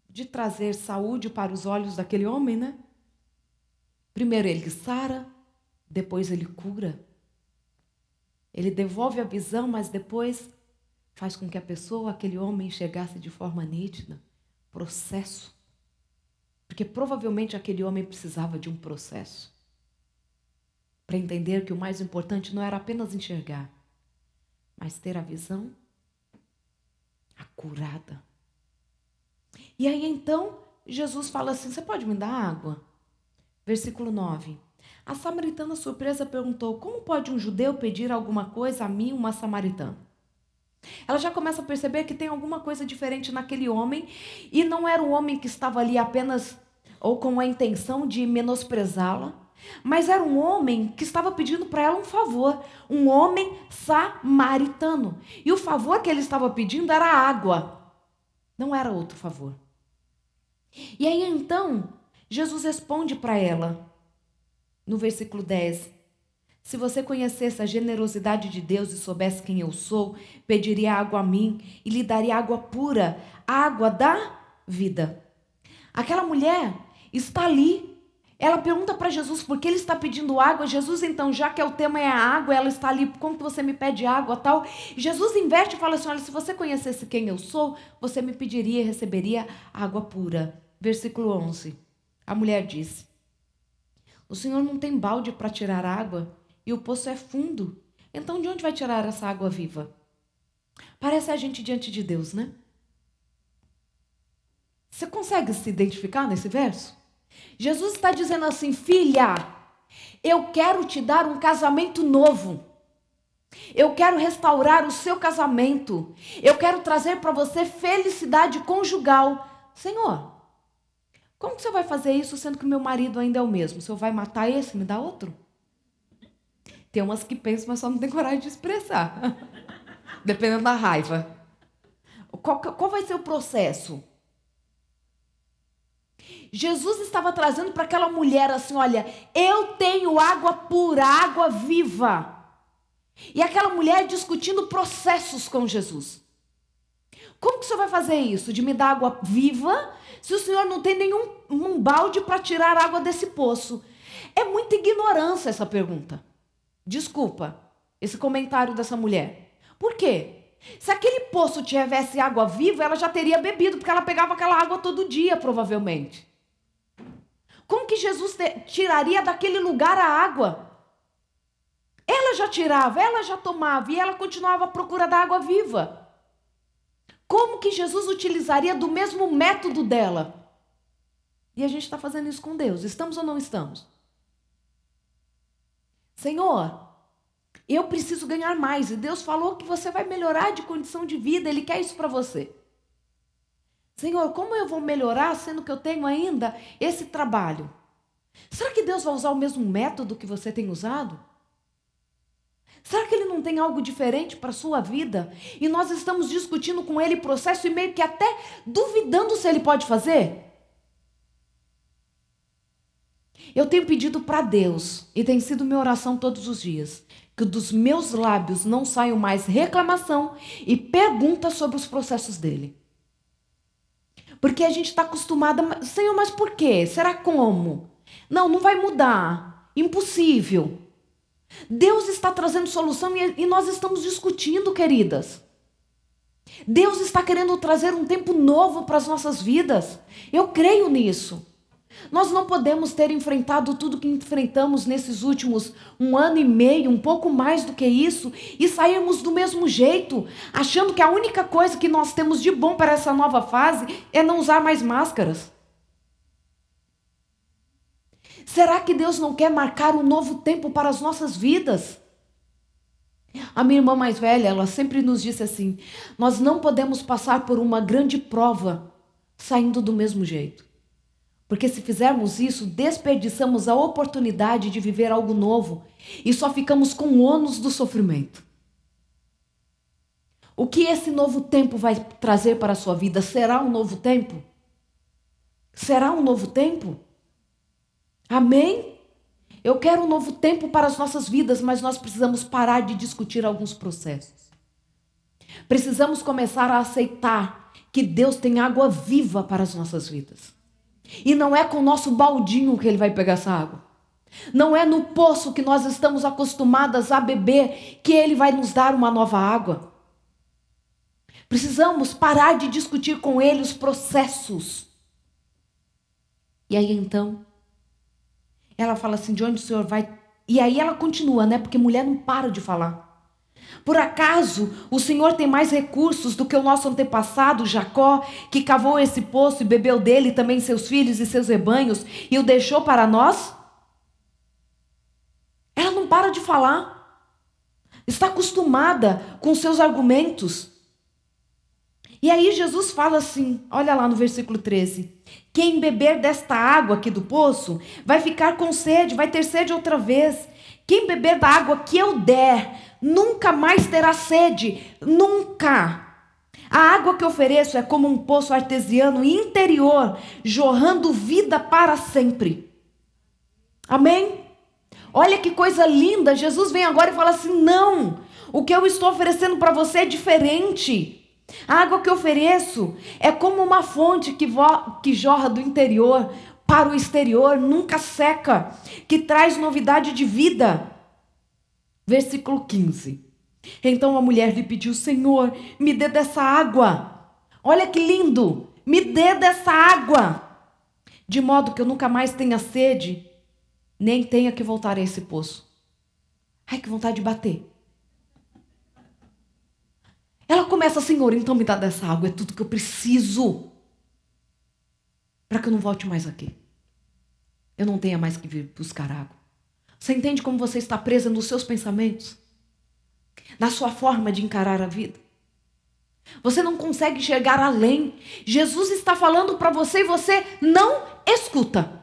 [SPEAKER 3] de trazer saúde para os olhos daquele homem, né? Primeiro ele sara, depois ele cura. Ele devolve a visão, mas depois faz com que a pessoa, aquele homem, enxergasse de forma nítida, processo. Porque provavelmente aquele homem precisava de um processo. Para entender que o mais importante não era apenas enxergar, mas ter a visão acurada. E aí então, Jesus fala assim, você pode me dar água? Versículo 9. A samaritana surpresa perguntou, como pode um judeu pedir alguma coisa a mim, uma samaritana? Ela já começa a perceber que tem alguma coisa diferente naquele homem, e não era um homem que estava ali apenas ou com a intenção de menosprezá-la, mas era um homem que estava pedindo para ela um favor, um homem samaritano. E o favor que ele estava pedindo era água, não era outro favor. E aí então, Jesus responde para ela, no versículo 10, se você conhecesse a generosidade de Deus e soubesse quem eu sou, pediria água a mim e lhe daria água pura, água da vida. Aquela mulher está ali, ela pergunta para Jesus por que ele está pedindo água. Jesus então, já que o tema é a água, ela está ali, como que você me pede água, tal. Jesus inverte e fala assim, olha, se você conhecesse quem eu sou, você me pediria e receberia água pura. Versículo 11, a mulher disse, o Senhor não tem balde para tirar água e o poço é fundo. Então de onde vai tirar essa água viva? Parece a gente diante de Deus, né? Você consegue se identificar nesse verso? Jesus está dizendo assim, filha, eu quero te dar um casamento novo. Eu quero restaurar o seu casamento. Eu quero trazer para você felicidade conjugal. Senhor, como que você vai fazer isso sendo que o meu marido ainda é o mesmo? O senhor vai matar esse e me dar outro? Tem umas que pensam, mas só não tem coragem de expressar. Dependendo da raiva. Qual vai ser o processo? Jesus estava trazendo para aquela mulher assim, olha, eu tenho água pura, água viva. E aquela mulher discutindo processos com Jesus. Como que o senhor vai fazer isso? De me dar água viva, se o senhor não tem nenhum balde para tirar água desse poço? É muita ignorância essa pergunta. Desculpa, esse comentário dessa mulher. Por quê? Se aquele poço tivesse água viva, ela já teria bebido, porque ela pegava aquela água todo dia, provavelmente. Como que Jesus tiraria daquele lugar a água? Ela já tirava, ela já tomava, e ela continuava à procura da água viva. Como que Jesus utilizaria do mesmo método dela? E a gente está fazendo isso com Deus. Estamos ou não estamos? Senhor, eu preciso ganhar mais. E Deus falou que você vai melhorar de condição de vida. Ele quer isso para você. Senhor, como eu vou melhorar sendo que eu tenho ainda esse trabalho? Será que Deus vai usar o mesmo método que você tem usado? Será que Ele não tem algo diferente para a sua vida? E nós estamos discutindo com Ele o processo e meio que até duvidando se Ele pode fazer? Eu tenho pedido para Deus, e tem sido minha oração todos os dias, que dos meus lábios não saiam mais reclamação e perguntas sobre os processos dEle. Porque a gente está acostumada, Senhor, mas por quê? Será como? Não vai mudar. Impossível. Deus está trazendo solução e nós estamos discutindo, queridas. Deus está querendo trazer um tempo novo para as nossas vidas. Eu creio nisso. Nós não podemos ter enfrentado tudo que enfrentamos nesses últimos 1 ano e meio, um pouco mais do que isso, e sairmos do mesmo jeito, achando que a única coisa que nós temos de bom para essa nova fase é não usar mais máscaras. Será que Deus não quer marcar um novo tempo para as nossas vidas? A minha irmã mais velha, ela sempre nos disse assim, nós não podemos passar por uma grande prova saindo do mesmo jeito. Porque se fizermos isso, desperdiçamos a oportunidade de viver algo novo e só ficamos com o ônus do sofrimento. O que esse novo tempo vai trazer para a sua vida? Será um novo tempo? Será um novo tempo? Amém? Eu quero um novo tempo para as nossas vidas, mas nós precisamos parar de discutir alguns processos. Precisamos começar a aceitar que Deus tem água viva para as nossas vidas. E não é com o nosso baldinho que Ele vai pegar essa água. Não é no poço que nós estamos acostumadas a beber que Ele vai nos dar uma nova água. Precisamos parar de discutir com ele os processos. E aí então, ela fala assim, de onde o Senhor vai? E aí ela continua, né? Porque mulher não para de falar. Por acaso o Senhor tem mais recursos do que o nosso antepassado Jacó, que cavou esse poço e bebeu dele também seus filhos e seus rebanhos e o deixou para nós? Ela não para de falar. Está acostumada com seus argumentos. E aí Jesus fala assim, olha lá no versículo 13. Quem beber desta água aqui do poço vai ficar com sede, vai ter sede outra vez. Quem beber da água que eu der, nunca mais terá sede, nunca. A água que ofereço é como um poço artesiano interior, jorrando vida para sempre. Amém? Olha que coisa linda, Jesus vem agora e fala assim, não, o que eu estou oferecendo para você é diferente. A água que eu ofereço é como uma fonte que jorra do interior para o exterior, nunca seca, que traz novidade de vida. Versículo 15. Então a mulher lhe pediu, Senhor, me dê dessa água. Olha que lindo, me dê dessa água, de modo que eu nunca mais tenha sede, nem tenha que voltar a esse poço. Ai, que vontade de bater. Ela começa, Senhor, então me dá dessa água, é tudo que eu preciso, para que eu não volte mais aqui. Eu não tenha mais que vir buscar água. Você entende como você está presa nos seus pensamentos? Na sua forma de encarar a vida? Você não consegue chegar além. Jesus está falando para você e você não escuta.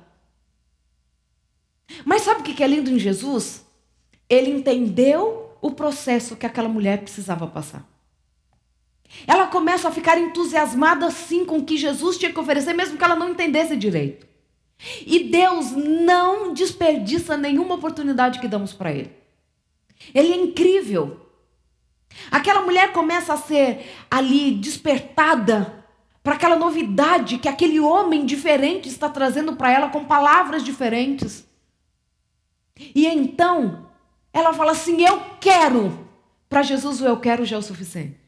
[SPEAKER 3] Mas sabe o que é lindo em Jesus? Ele entendeu o processo que aquela mulher precisava passar. Ela começa a ficar entusiasmada sim com o que Jesus tinha que oferecer, mesmo que ela não entendesse direito. E Deus não desperdiça nenhuma oportunidade que damos para Ele. Ele é incrível. Aquela mulher começa a ser ali despertada para aquela novidade que aquele homem diferente está trazendo para ela com palavras diferentes. E então ela fala assim, eu quero. Para Jesus o eu quero já é o suficiente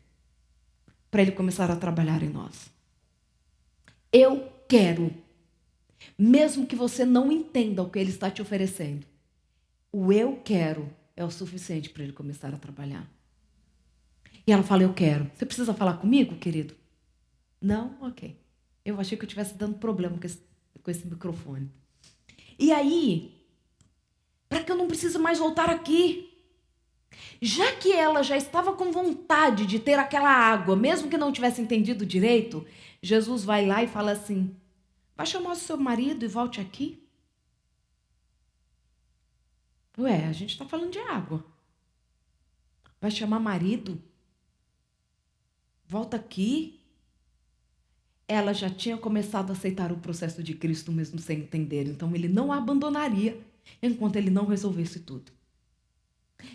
[SPEAKER 3] para Ele começar a trabalhar em nós. Eu quero. Mesmo que você não entenda o que Ele está te oferecendo, o eu quero é o suficiente para Ele começar a trabalhar. E ela fala, eu quero. Você precisa falar comigo, querido? Não? Ok. Eu achei que eu estivesse dando problema com esse microfone. E aí, para que eu não precise mais voltar aqui, já que ela já estava com vontade de ter aquela água, mesmo que não tivesse entendido direito, Jesus vai lá e fala assim, vai chamar o seu marido e volte aqui? Ué, a gente está falando de água. Vai chamar marido? Volta aqui? Ela já tinha começado a aceitar o processo de Cristo mesmo sem entender. Então ele não a abandonaria enquanto ele não resolvesse tudo.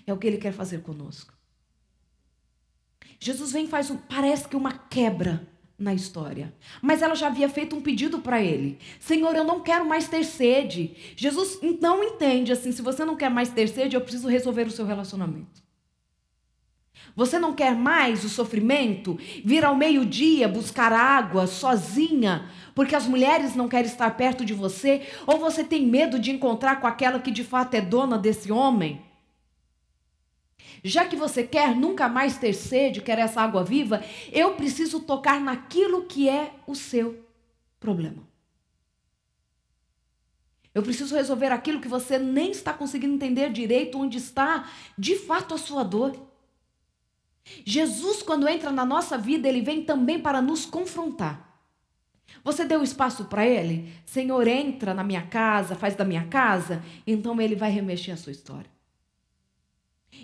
[SPEAKER 3] É o que Ele quer fazer conosco. Jesus vem e faz parece que uma quebra na história. Mas ela já havia feito um pedido para Ele. Senhor, eu não quero mais ter sede. Jesus não entende assim, se você não quer mais ter sede, eu preciso resolver o seu relacionamento. Você não quer mais o sofrimento? Vir ao meio-dia buscar água sozinha, porque as mulheres não querem estar perto de você? Ou você tem medo de encontrar com aquela que de fato é dona desse homem? Já que você quer nunca mais ter sede, quer essa água viva, eu preciso tocar naquilo que é o seu problema. Eu preciso resolver aquilo que você nem está conseguindo entender direito, onde está de fato a sua dor. Jesus, quando entra na nossa vida, Ele vem também para nos confrontar. Você deu espaço para Ele? Senhor, entra na minha casa, faz da minha casa, então Ele vai remexer a sua história.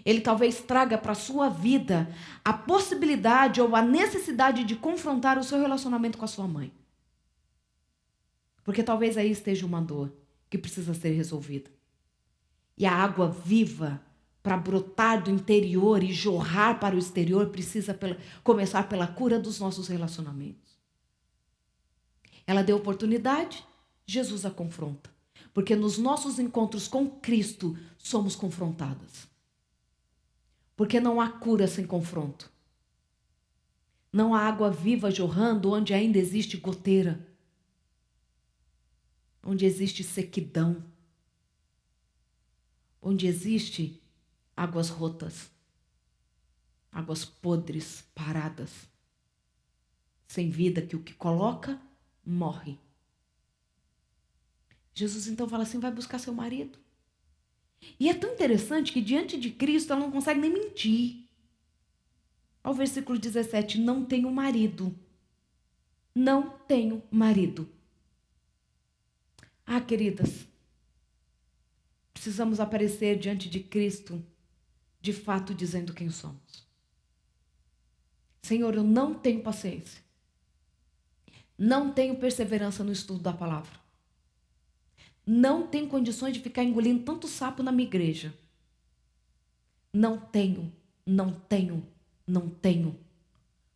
[SPEAKER 3] Ele talvez traga para a sua vida a possibilidade ou a necessidade de confrontar o seu relacionamento com a sua mãe. Porque talvez aí esteja uma dor que precisa ser resolvida. E a água viva, para brotar do interior e jorrar para o exterior, precisa começar pela cura dos nossos relacionamentos. Ela deu oportunidade, Jesus a confronta. Porque nos nossos encontros com Cristo, somos confrontadas. Porque não há cura sem confronto. Não há água viva jorrando onde ainda existe goteira, onde existe sequidão, onde existe águas rotas, águas podres, paradas, sem vida, que o que coloca, morre. Jesus então fala assim, vai buscar seu marido. E é tão interessante que diante de Cristo ela não consegue nem mentir. Ao versículo 17, não tenho marido. Não tenho marido. Ah, queridas, precisamos aparecer diante de Cristo, de fato dizendo quem somos. Senhor, eu não tenho paciência. Não tenho perseverança no estudo da palavra. Não tenho condições de ficar engolindo tanto sapo na minha igreja. Não tenho.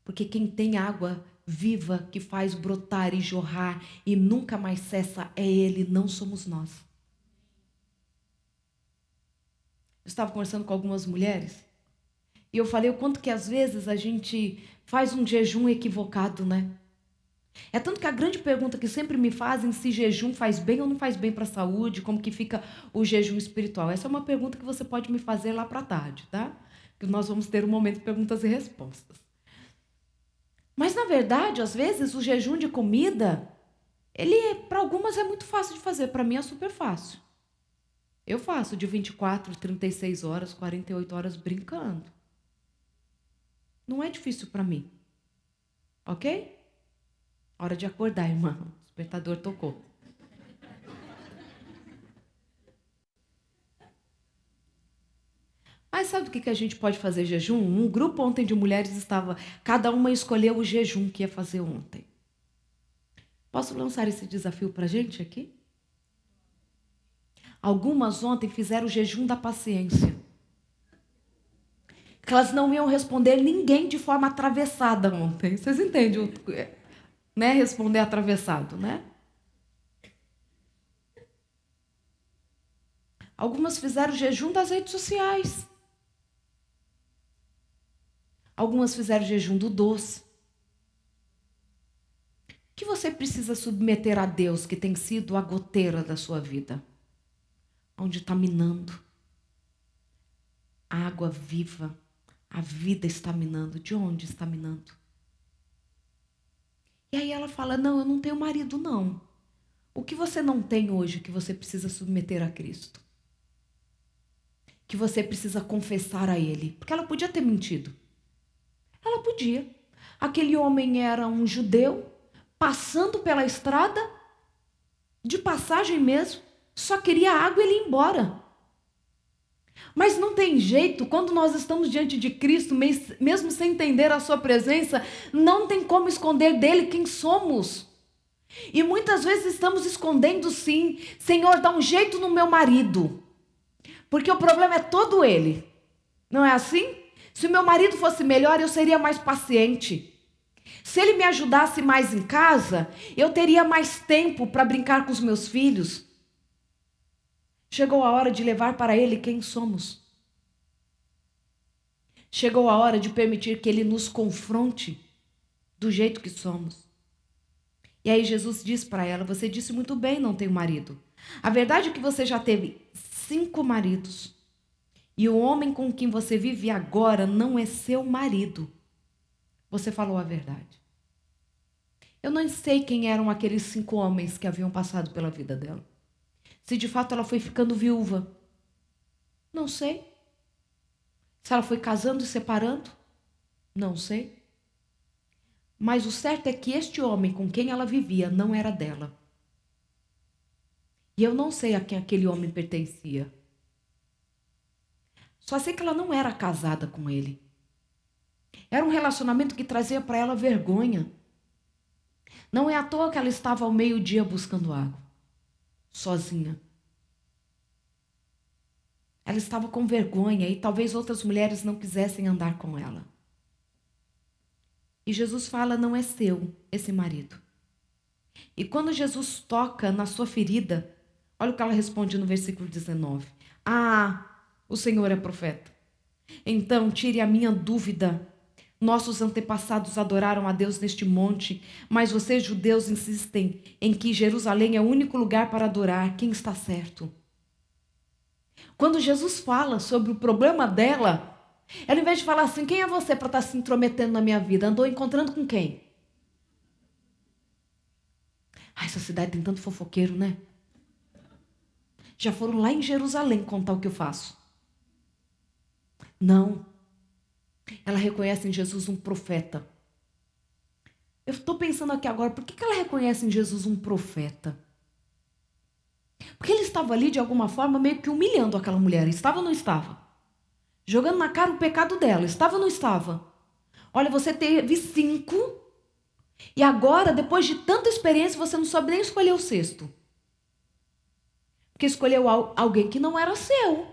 [SPEAKER 3] Porque quem tem água viva que faz brotar e jorrar e nunca mais cessa é Ele, não somos nós. Eu estava conversando com algumas mulheres e eu falei o quanto que às vezes a gente faz um jejum equivocado, né? É tanto que a grande pergunta que sempre me fazem se jejum faz bem ou não faz bem para a saúde, como que fica o jejum espiritual. Essa é uma pergunta que você pode me fazer lá para tarde, tá? Que nós vamos ter um momento de perguntas e respostas. Mas na verdade, às vezes o jejum de comida, para algumas é muito fácil de fazer, para mim é super fácil. Eu faço de 24, 36 horas, 48 horas brincando. Não é difícil para mim. Ok? Hora de acordar, irmã. O despertador tocou. Mas sabe do que a gente pode fazer jejum? Um grupo ontem de mulheres estava... Cada uma escolheu o jejum que ia fazer ontem. Posso lançar esse desafio para a gente aqui? Algumas ontem fizeram o jejum da paciência. Que elas não iam responder ninguém de forma atravessada ontem. Vocês entendem? Né? Responder atravessado, né? Algumas fizeram o jejum das redes sociais. Algumas fizeram o jejum do doce. O que você precisa submeter a Deus, que tem sido a goteira da sua vida? Onde está minando. A água viva. A vida está minando. De onde está minando? E aí ela fala, não, eu não tenho marido, não. O que você não tem hoje que você precisa submeter a Cristo? Que você precisa confessar a Ele? Porque ela podia ter mentido. Ela podia. Aquele homem era um judeu, passando pela estrada, de passagem mesmo, só queria água e ele ia embora. Mas não tem jeito, quando nós estamos diante de Cristo, mesmo sem entender a sua presença, não tem como esconder dele quem somos. E muitas vezes estamos escondendo sim, Senhor, dá um jeito no meu marido, porque o problema é todo ele. Não é assim? Se o meu marido fosse melhor, eu seria mais paciente. Se ele me ajudasse mais em casa, eu teria mais tempo para brincar com os meus filhos. Chegou a hora de levar para Ele quem somos. Chegou a hora de permitir que Ele nos confronte do jeito que somos. E aí Jesus diz para ela, você disse muito bem, não tenho marido. A verdade é que você já teve 5 maridos. E o homem com quem você vive agora não é seu marido. Você falou a verdade. Eu não sei quem eram aqueles 5 homens que haviam passado pela vida dela. Se de fato ela foi ficando viúva. Não sei. Se ela foi casando e separando. Não sei. Mas o certo é que este homem com quem ela vivia não era dela. E eu não sei a quem aquele homem pertencia. Só sei que ela não era casada com ele. Era um relacionamento que trazia para ela vergonha. Não é à toa que ela estava ao meio-dia buscando água. Sozinha. Ela estava com vergonha e talvez outras mulheres não quisessem andar com ela. E Jesus fala, não é seu esse marido. E quando Jesus toca na sua ferida, olha o que ela responde no versículo 19. Ah, o Senhor é profeta. Então tire a minha dúvida, Nossos antepassados adoraram a Deus neste monte, mas vocês, judeus, insistem em que Jerusalém é o único lugar para adorar. Quem está certo? Quando Jesus fala sobre o problema dela, ela, em vez de falar assim, quem é você para estar se intrometendo na minha vida? Andou encontrando com quem? Ai, essa cidade tem tanto fofoqueiro, né? Já foram lá em Jerusalém contar o que eu faço. Não. Ela reconhece em Jesus um profeta. Eu estou pensando aqui agora, por que ela reconhece em Jesus um profeta? Porque ele estava ali, de alguma forma, meio que humilhando aquela mulher. Estava ou não estava? Jogando na cara o pecado dela. Estava ou não estava? Olha, você teve 5, e agora, depois de tanta experiência, você não soube nem escolher o 6º. Porque escolheu alguém que não era seu.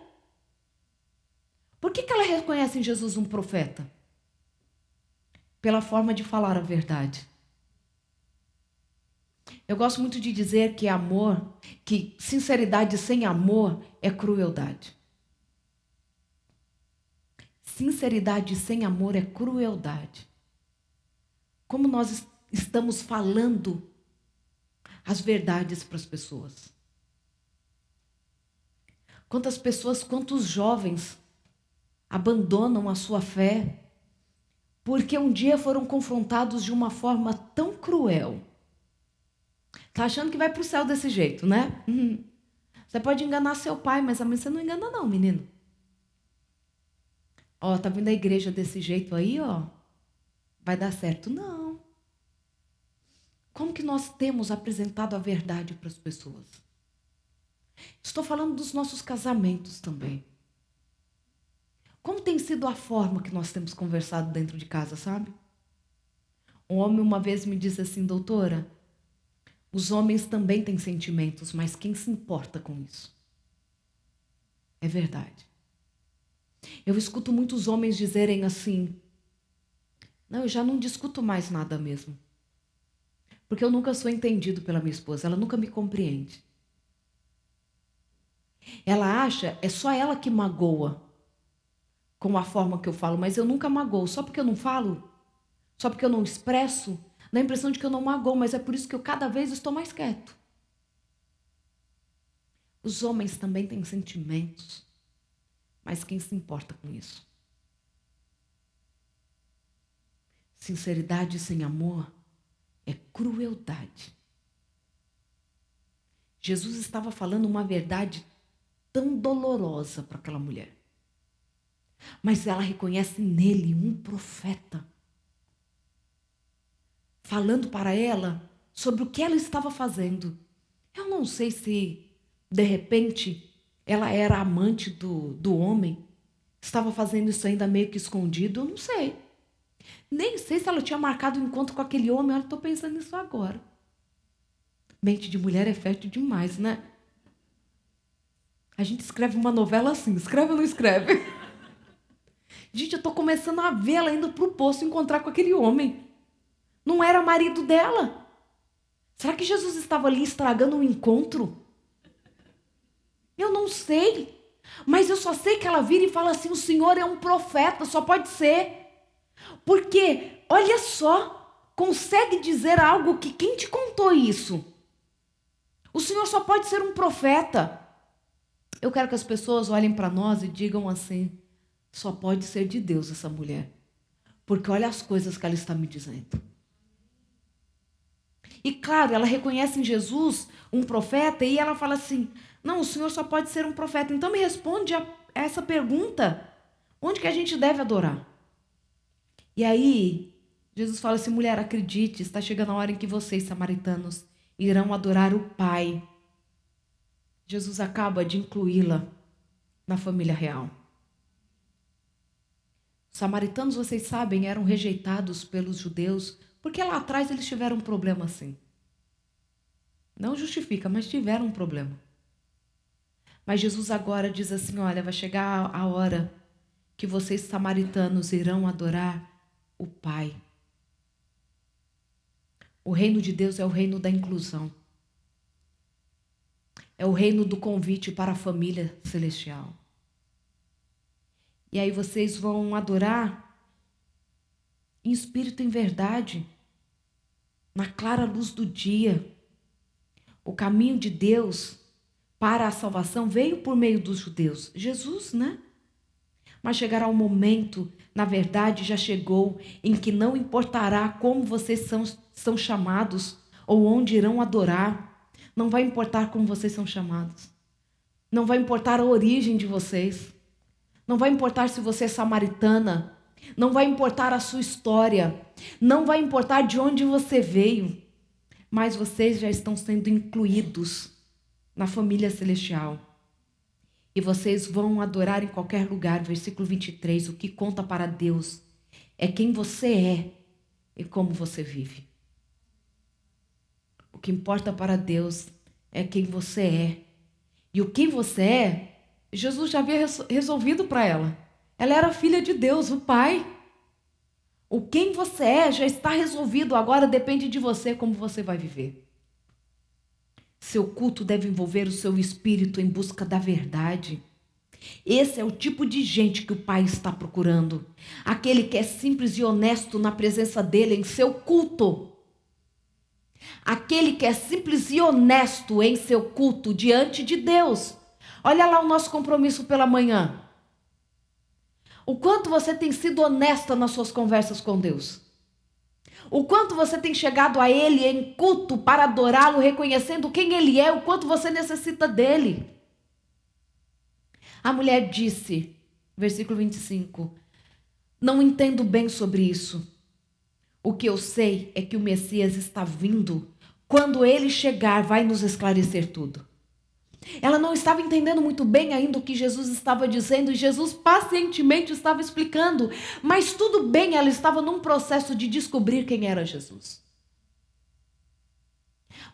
[SPEAKER 3] Por que ela reconhece em Jesus um profeta? Pela forma de falar a verdade. Eu gosto muito de dizer que sinceridade sem amor é crueldade. Sinceridade sem amor é crueldade. Como nós estamos falando as verdades para as pessoas. Quantos jovens abandonam a sua fé porque um dia foram confrontados de uma forma tão cruel. Tá achando que vai para o céu desse jeito, né? Você pode enganar seu pai, mas a mãe você não engana não, menino. Ó, tá vindo a igreja desse jeito aí, ó. Vai dar certo? Não. Como que nós temos apresentado a verdade para as pessoas? Estou falando dos nossos casamentos também. Como tem sido a forma que nós temos conversado dentro de casa, sabe? Um homem uma vez me disse assim, doutora, os homens também têm sentimentos, mas quem se importa com isso? É verdade. Eu escuto muitos homens dizerem assim, não, eu já não discuto mais nada mesmo. Porque eu nunca sou entendido pela minha esposa, ela nunca me compreende. Ela acha, é só ela que magoa com a forma que eu falo, mas eu nunca magoo. Só porque eu não falo, só porque eu não expresso, dá a impressão de que eu não magoo, mas é por isso que eu cada vez estou mais quieto. Os homens também têm sentimentos, mas quem se importa com isso? Sinceridade sem amor é crueldade. Jesus estava falando uma verdade tão dolorosa para aquela mulher. Mas ela reconhece nele um profeta. Falando para ela sobre o que ela estava fazendo. Eu não sei se, de repente, ela era amante do homem. Estava fazendo isso ainda meio que escondido, eu não sei. Nem sei se ela tinha marcado um encontro com aquele homem, eu estou pensando nisso agora. Mente de mulher é fértil demais, né? A gente escreve uma novela assim, escreve ou não escreve? Gente, eu estou começando a ver ela indo para o poço encontrar com aquele homem. Não era marido dela. Será que Jesus estava ali estragando o encontro? Eu não sei. Mas eu só sei que ela vira e fala assim, o Senhor é um profeta, só pode ser. Porque, olha só, consegue dizer algo que quem te contou isso? O Senhor só pode ser um profeta. Eu quero que as pessoas olhem para nós e digam assim, só pode ser de Deus essa mulher. Porque olha as coisas que ela está me dizendo. E claro, ela reconhece em Jesus um profeta e ela fala assim, não, o Senhor só pode ser um profeta. Então me responde a essa pergunta, onde que a gente deve adorar? E aí, Jesus fala assim, mulher, acredite, está chegando a hora em que vocês, samaritanos, irão adorar o Pai. Jesus acaba de incluí-la na família real. Os samaritanos, vocês sabem, eram rejeitados pelos judeus, porque lá atrás eles tiveram um problema assim. Não justifica, mas tiveram um problema. Mas Jesus agora diz assim, olha, vai chegar a hora que vocês, samaritanos, irão adorar o Pai. O reino de Deus é o reino da inclusão. É o reino do convite para a família celestial. E aí vocês vão adorar em espírito e em verdade, na clara luz do dia. O caminho de Deus para a salvação veio por meio dos judeus, Jesus, né? Mas chegará um momento, na verdade já chegou, em que não importará como vocês são chamados ou onde irão adorar. Não vai importar como vocês são chamados. Não vai importar a origem de vocês. Não vai importar se você é samaritana. Não vai importar a sua história. Não vai importar de onde você veio. Mas vocês já estão sendo incluídos na família celestial. E vocês vão adorar em qualquer lugar. Versículo 23. O que conta para Deus é quem você é e como você vive. O que importa para Deus é quem você é. E o quem você é, Jesus já havia resolvido para ela. Ela era filha de Deus, o Pai. O quem você é já está resolvido. Agora depende de você como você vai viver. Seu culto deve envolver o seu espírito em busca da verdade. Esse é o tipo de gente que o Pai está procurando. Aquele que é simples e honesto na presença dele em seu culto. Aquele que é simples e honesto em seu culto diante de Deus. Olha lá o nosso compromisso pela manhã. O quanto você tem sido honesta nas suas conversas com Deus. O quanto você tem chegado a Ele em culto para adorá-lo, reconhecendo quem Ele é, o quanto você necessita dEle. A mulher disse, versículo 25, não entendo bem sobre isso. O que eu sei é que o Messias está vindo. Quando Ele chegar, vai nos esclarecer tudo. Ela não estava entendendo muito bem ainda o que Jesus estava dizendo, e Jesus pacientemente estava explicando, mas tudo bem, ela estava num processo de descobrir quem era Jesus.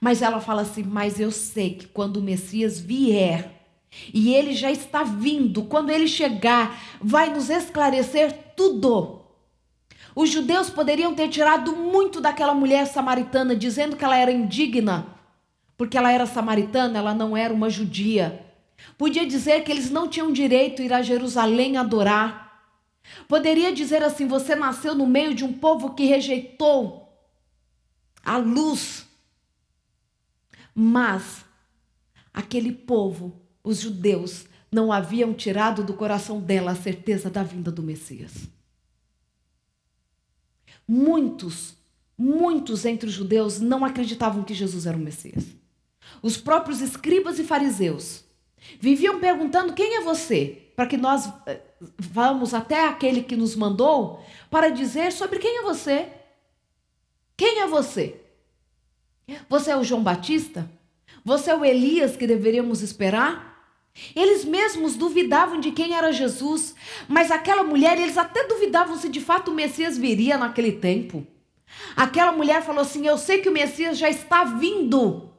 [SPEAKER 3] Mas ela fala assim, mas eu sei que quando o Messias vier, e ele já está vindo, quando ele chegar, vai nos esclarecer tudo. Os judeus poderiam ter tirado muito daquela mulher samaritana, dizendo que ela era indigna, porque ela era samaritana, ela não era uma judia. Podia dizer que eles não tinham direito a ir a Jerusalém adorar. Poderia dizer assim, você nasceu no meio de um povo que rejeitou a luz. Mas aquele povo, os judeus, não haviam tirado do coração dela a certeza da vinda do Messias. Muitos entre os judeus não acreditavam que Jesus era o Messias. Os próprios escribas e fariseus viviam perguntando, quem é você? Para que nós vamos até aquele que nos mandou para dizer sobre quem é você. Quem é você? Você é o João Batista? Você é o Elias que deveríamos esperar? Eles mesmos duvidavam de quem era Jesus, mas aquela mulher, eles até duvidavam se de fato o Messias viria naquele tempo. Aquela mulher falou assim, eu sei que o Messias já está vindo.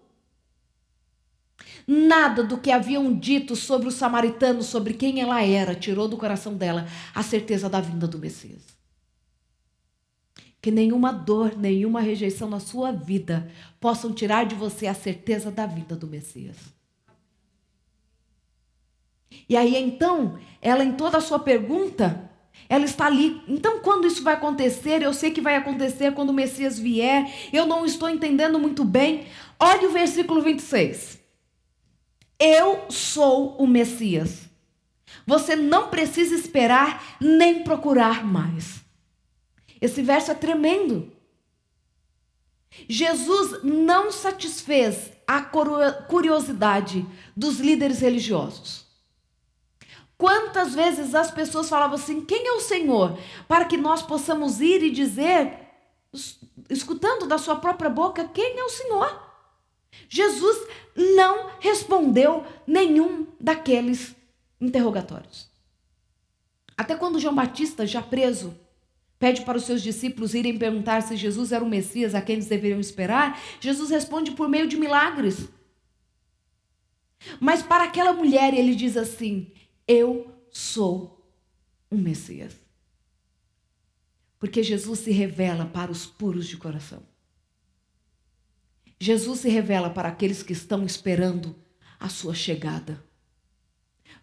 [SPEAKER 3] Nada do que haviam dito sobre os samaritanos, sobre quem ela era, tirou do coração dela a certeza da vinda do Messias. Que nenhuma dor, nenhuma rejeição na sua vida possam tirar de você a certeza da vinda do Messias. E aí então, ela em toda a sua pergunta, ela está ali. Então quando isso vai acontecer? Eu sei que vai acontecer quando o Messias vier. Eu não estou entendendo muito bem. Olha o versículo 26. Eu sou o Messias. Você não precisa esperar nem procurar mais. Esse verso é tremendo. Jesus não satisfez a curiosidade dos líderes religiosos. Quantas vezes as pessoas falavam assim, quem é o Senhor? Para que nós possamos ir e dizer, escutando da sua própria boca, quem é o Senhor? Jesus não respondeu nenhum daqueles interrogatórios. Até quando João Batista, já preso, pede para os seus discípulos irem perguntar se Jesus era o Messias a quem eles deveriam esperar, Jesus responde por meio de milagres. Mas para aquela mulher ele diz assim, eu sou o Messias. Porque Jesus se revela para os puros de coração. Jesus se revela para aqueles que estão esperando a sua chegada.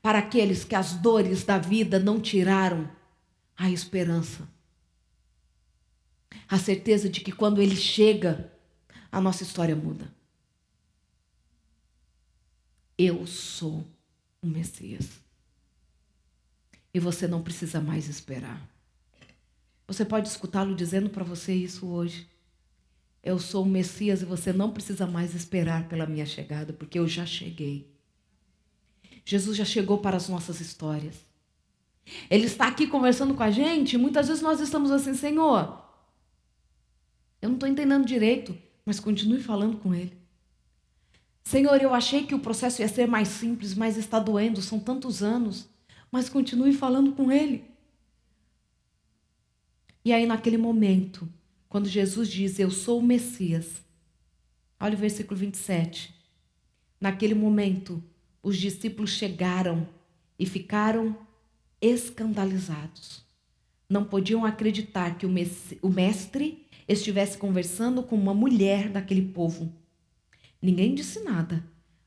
[SPEAKER 3] Para aqueles que as dores da vida não tiraram a esperança. A certeza de que quando Ele chega, a nossa história muda. Eu sou o Messias. E você não precisa mais esperar. Você pode escutá-lo dizendo para você isso hoje. Eu sou o Messias e você não precisa mais esperar pela minha chegada, porque eu já cheguei. Jesus já chegou para as nossas histórias. Ele está aqui conversando com a gente e muitas vezes nós estamos assim, Senhor, eu não estou entendendo direito, mas continue falando com Ele. Senhor, eu achei que o processo ia ser mais simples, mas está doendo, são tantos anos, mas continue falando com Ele. E aí naquele momento, quando Jesus diz, eu sou o Messias, olha o versículo 27. Naquele momento, os discípulos chegaram e ficaram escandalizados. Não podiam acreditar que o mestre estivesse conversando com uma mulher daquele povo. Ninguém disse nada,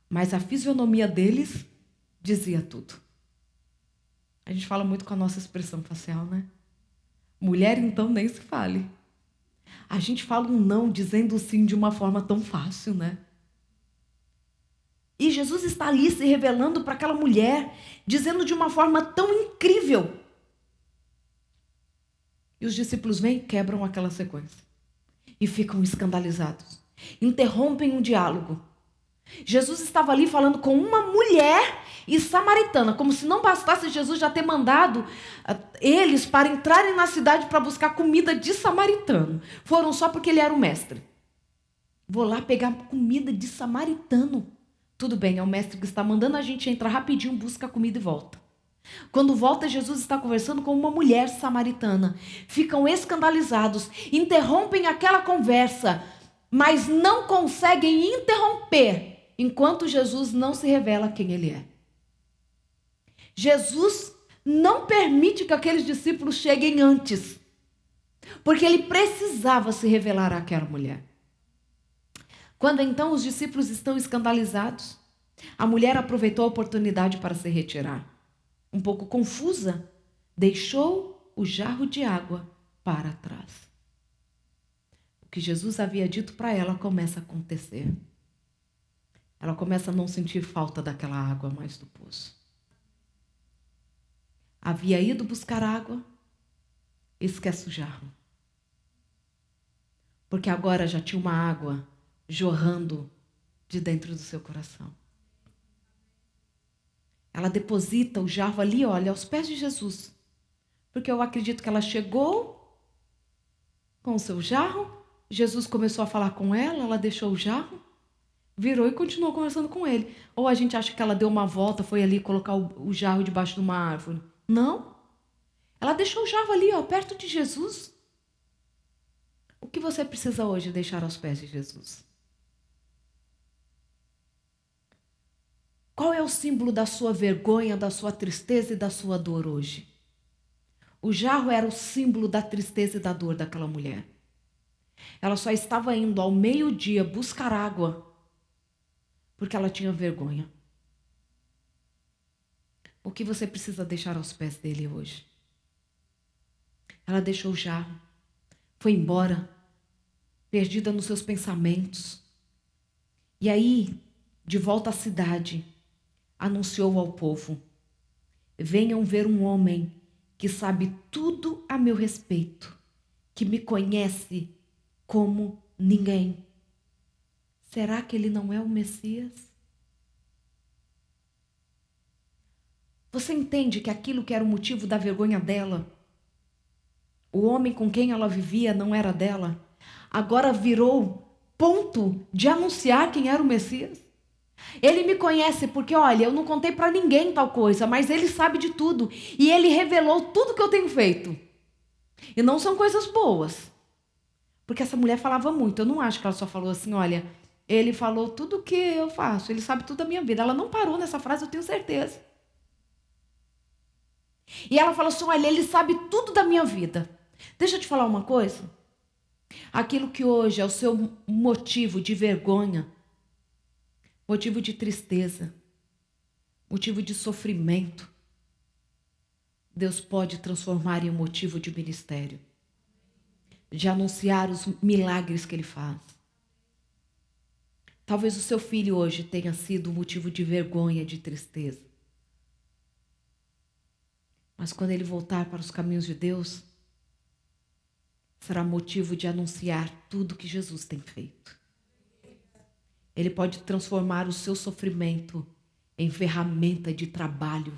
[SPEAKER 3] mas a fisionomia deles dizia tudo. A gente fala muito com a nossa expressão facial, né? Mulher, então, nem se fale. A gente fala um não dizendo sim de uma forma tão fácil, né? E Jesus está ali se revelando para aquela mulher, dizendo de uma forma tão incrível. E os discípulos vêm e quebram aquela sequência. E ficam escandalizados. Interrompem um diálogo. Jesus estava ali falando com uma mulher e samaritana, como se não bastasse Jesus já ter mandado eles para entrarem na cidade para buscar comida de samaritano. Foram só porque ele era o mestre. Vou lá pegar comida de samaritano. Tudo bem, é o mestre que está mandando a gente entrar rapidinho, busca a comida e volta. Quando volta, Jesus está conversando com uma mulher samaritana. Ficam escandalizados, interrompem aquela conversa, mas não conseguem interromper enquanto Jesus não se revela quem Ele é. Jesus não permite que aqueles discípulos cheguem antes, porque Ele precisava se revelar àquela mulher. Quando então os discípulos estão escandalizados, a mulher aproveitou a oportunidade para se retirar. Um pouco confusa, deixou o jarro de água para trás. O que Jesus havia dito para ela começa a acontecer. Ela começa a não sentir falta daquela água mais do poço. Havia ido buscar água, esquece o jarro. Porque agora já tinha uma água jorrando de dentro do seu coração. Ela deposita o jarro ali, olha, aos pés de Jesus. Porque eu acredito que ela chegou com o seu jarro, Jesus começou a falar com ela, ela deixou o jarro, virou e continuou conversando com ele. Ou a gente acha que ela deu uma volta, foi ali colocar o jarro debaixo de uma árvore. Não. Ela deixou o jarro ali, ó, perto de Jesus. O que você precisa hoje deixar aos pés de Jesus? Qual é o símbolo da sua vergonha, da sua tristeza e da sua dor hoje? O jarro era o símbolo da tristeza e da dor daquela mulher. Ela só estava indo ao meio-dia buscar água porque ela tinha vergonha. O que você precisa deixar aos pés dele hoje? Ela deixou o jarro, foi embora, perdida nos seus pensamentos. E aí, de volta à cidade, anunciou ao povo: venham ver um homem que sabe tudo a meu respeito, que me conhece como ninguém. Será que ele não é o Messias? Você entende que aquilo que era o motivo da vergonha dela, o homem com quem ela vivia não era dela, agora virou ponto de anunciar quem era o Messias? Ele me conhece porque, olha, eu não contei para ninguém tal coisa, mas ele sabe de tudo. E ele revelou tudo que eu tenho feito. E não são coisas boas. Porque essa mulher falava muito. Eu não acho que ela só falou assim, olha, ele falou tudo o que eu faço. Ele sabe tudo da minha vida. Ela não parou nessa frase, eu tenho certeza. E ela falou assim, olha, ele sabe tudo da minha vida. Deixa eu te falar uma coisa. Aquilo que hoje é o seu motivo de vergonha, motivo de tristeza, motivo de sofrimento, Deus pode transformar em um motivo de ministério. de anunciar os milagres que Ele faz. Talvez o seu filho hoje tenha sido motivo de vergonha, de tristeza. Mas quando ele voltar para os caminhos de Deus, será motivo de anunciar tudo que Jesus tem feito. Ele pode transformar o seu sofrimento em ferramenta de trabalho.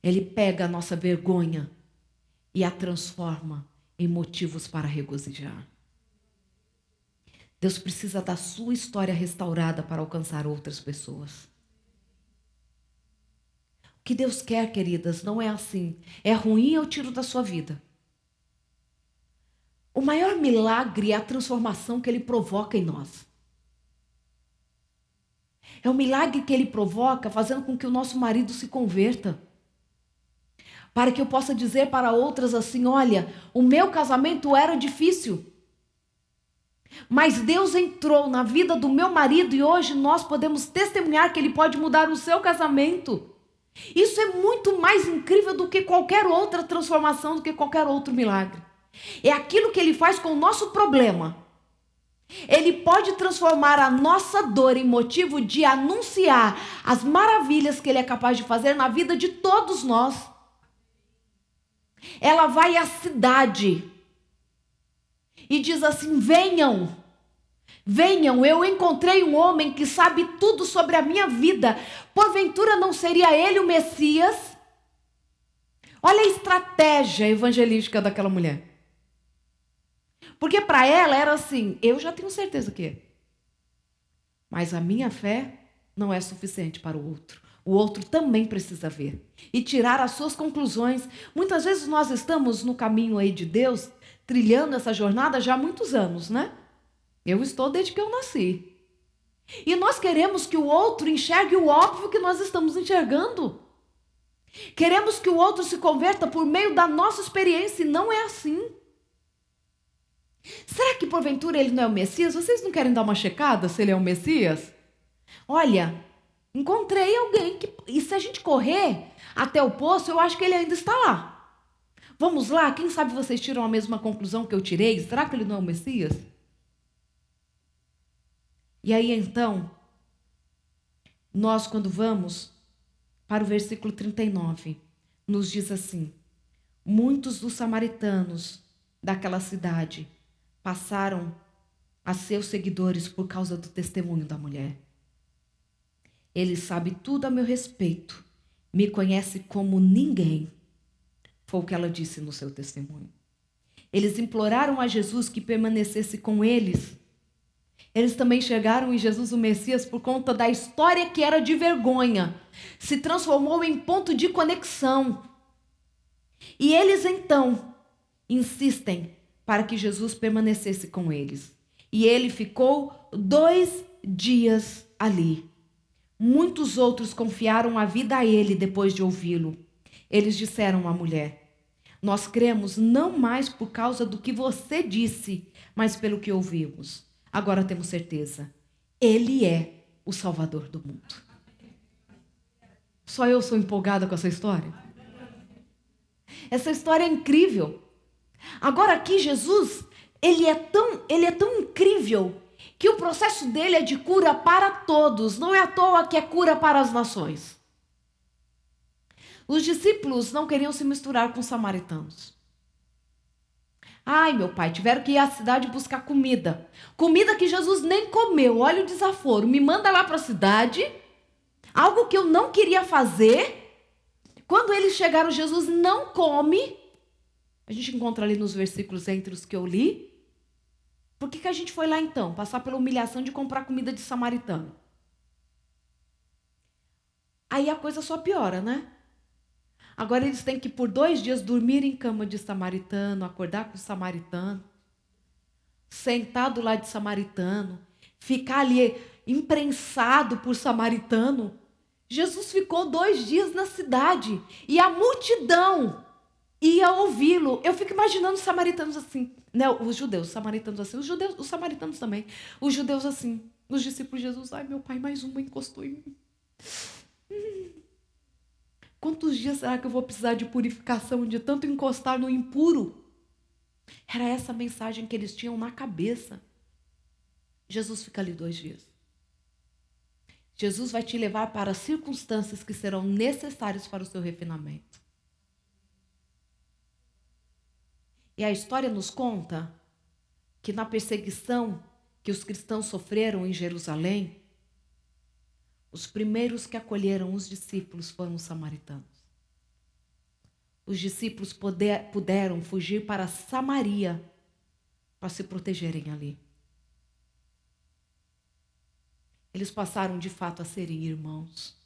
[SPEAKER 3] Ele pega a nossa vergonha e a transforma em motivos para regozijar. Deus precisa da sua história restaurada para alcançar outras pessoas. O que Deus quer, queridas, não é assim. É ruim, eu tiro da sua vida. O maior milagre é a transformação que Ele provoca em nós. É o milagre que Ele provoca fazendo com que o nosso marido se converta. Para que eu possa dizer para outras assim, olha, o meu casamento era difícil. Mas Deus entrou na vida do meu marido e hoje nós podemos testemunhar que Ele pode mudar o seu casamento. Isso é muito mais incrível do que qualquer outra transformação, do que qualquer outro milagre. É aquilo que Ele faz com o nosso problema. Ele pode transformar a nossa dor em motivo de anunciar as maravilhas que Ele é capaz de fazer na vida de todos nós. Ela vai à cidade e diz assim, venham, eu encontrei um homem que sabe tudo sobre a minha vida. Porventura não seria ele o Messias? Olha a estratégia evangelística daquela mulher. Porque para ela era assim, eu já tenho certeza que é. Mas a minha fé não é suficiente para o outro. O outro também precisa ver e tirar as suas conclusões. Muitas vezes nós estamos no caminho aí de Deus, trilhando essa jornada já há muitos anos, né? Eu estou desde que eu nasci. E nós queremos que o outro enxergue o óbvio que nós estamos enxergando. Queremos que o outro se converta por meio da nossa experiência e não é assim. Será que porventura ele não é o Messias? Vocês não querem dar uma checada se ele é o Messias? Olha, encontrei alguém que... E se a gente correr até o poço, eu acho que ele ainda está lá. Vamos lá, quem sabe vocês tiram a mesma conclusão que eu tirei? Será que ele não é o Messias? E aí então, nós quando vamos para o versículo 39, nos diz assim, muitos dos samaritanos daquela cidade passaram a seus seguidores por causa do testemunho da mulher. Ele sabe tudo a meu respeito, me conhece como ninguém, foi o que ela disse no seu testemunho. Eles imploraram a Jesus que permanecesse com eles. Eles também chegaram em Jesus o Messias por conta da história que era de vergonha. Se transformou em ponto de conexão. E eles então insistem para que Jesus permanecesse com eles. E ele ficou 2 dias ali. Muitos outros confiaram a vida a ele depois de ouvi-lo. Eles disseram à mulher, nós cremos não mais por causa do que você disse, mas pelo que ouvimos. Agora temos certeza, ele é o Salvador do mundo. Só eu sou empolgada com essa história? Essa história é incrível. Agora aqui Jesus, ele é tão incrível que o processo dele é de cura para todos. Não é à toa que é cura para as nações. Os discípulos não queriam se misturar com os samaritanos. Ai, meu pai, tiveram que ir à cidade buscar comida. Comida que Jesus nem comeu. Olha o desaforo. Me manda lá para a cidade. Algo que eu não queria fazer. Quando eles chegaram, Jesus não come. A gente encontra ali nos versículos entre os que eu li. Por que a gente foi lá então? Passar pela humilhação de comprar comida de samaritano. Aí a coisa só piora, né? Agora eles têm que por 2 dias dormir em cama de samaritano, acordar com o samaritano, sentar do lado de samaritano, ficar ali imprensado por samaritano. Jesus ficou 2 dias na cidade e a multidão ia ouvi-lo. Eu fico imaginando os samaritanos assim, né? Os judeus, os samaritanos assim, os samaritanos também, os judeus assim, os discípulos de Jesus, ai meu pai, mais uma encostou em mim. Quantos dias será que eu vou precisar de purificação, de tanto encostar no impuro? Era essa a mensagem que eles tinham na cabeça. Jesus fica ali 2 dias. Jesus vai te levar para circunstâncias que serão necessárias para o seu refinamento. E a história nos conta que na perseguição que os cristãos sofreram em Jerusalém, os primeiros que acolheram os discípulos foram os samaritanos. Os discípulos puderam fugir para Samaria para se protegerem ali. Eles passaram de fato a serem irmãos.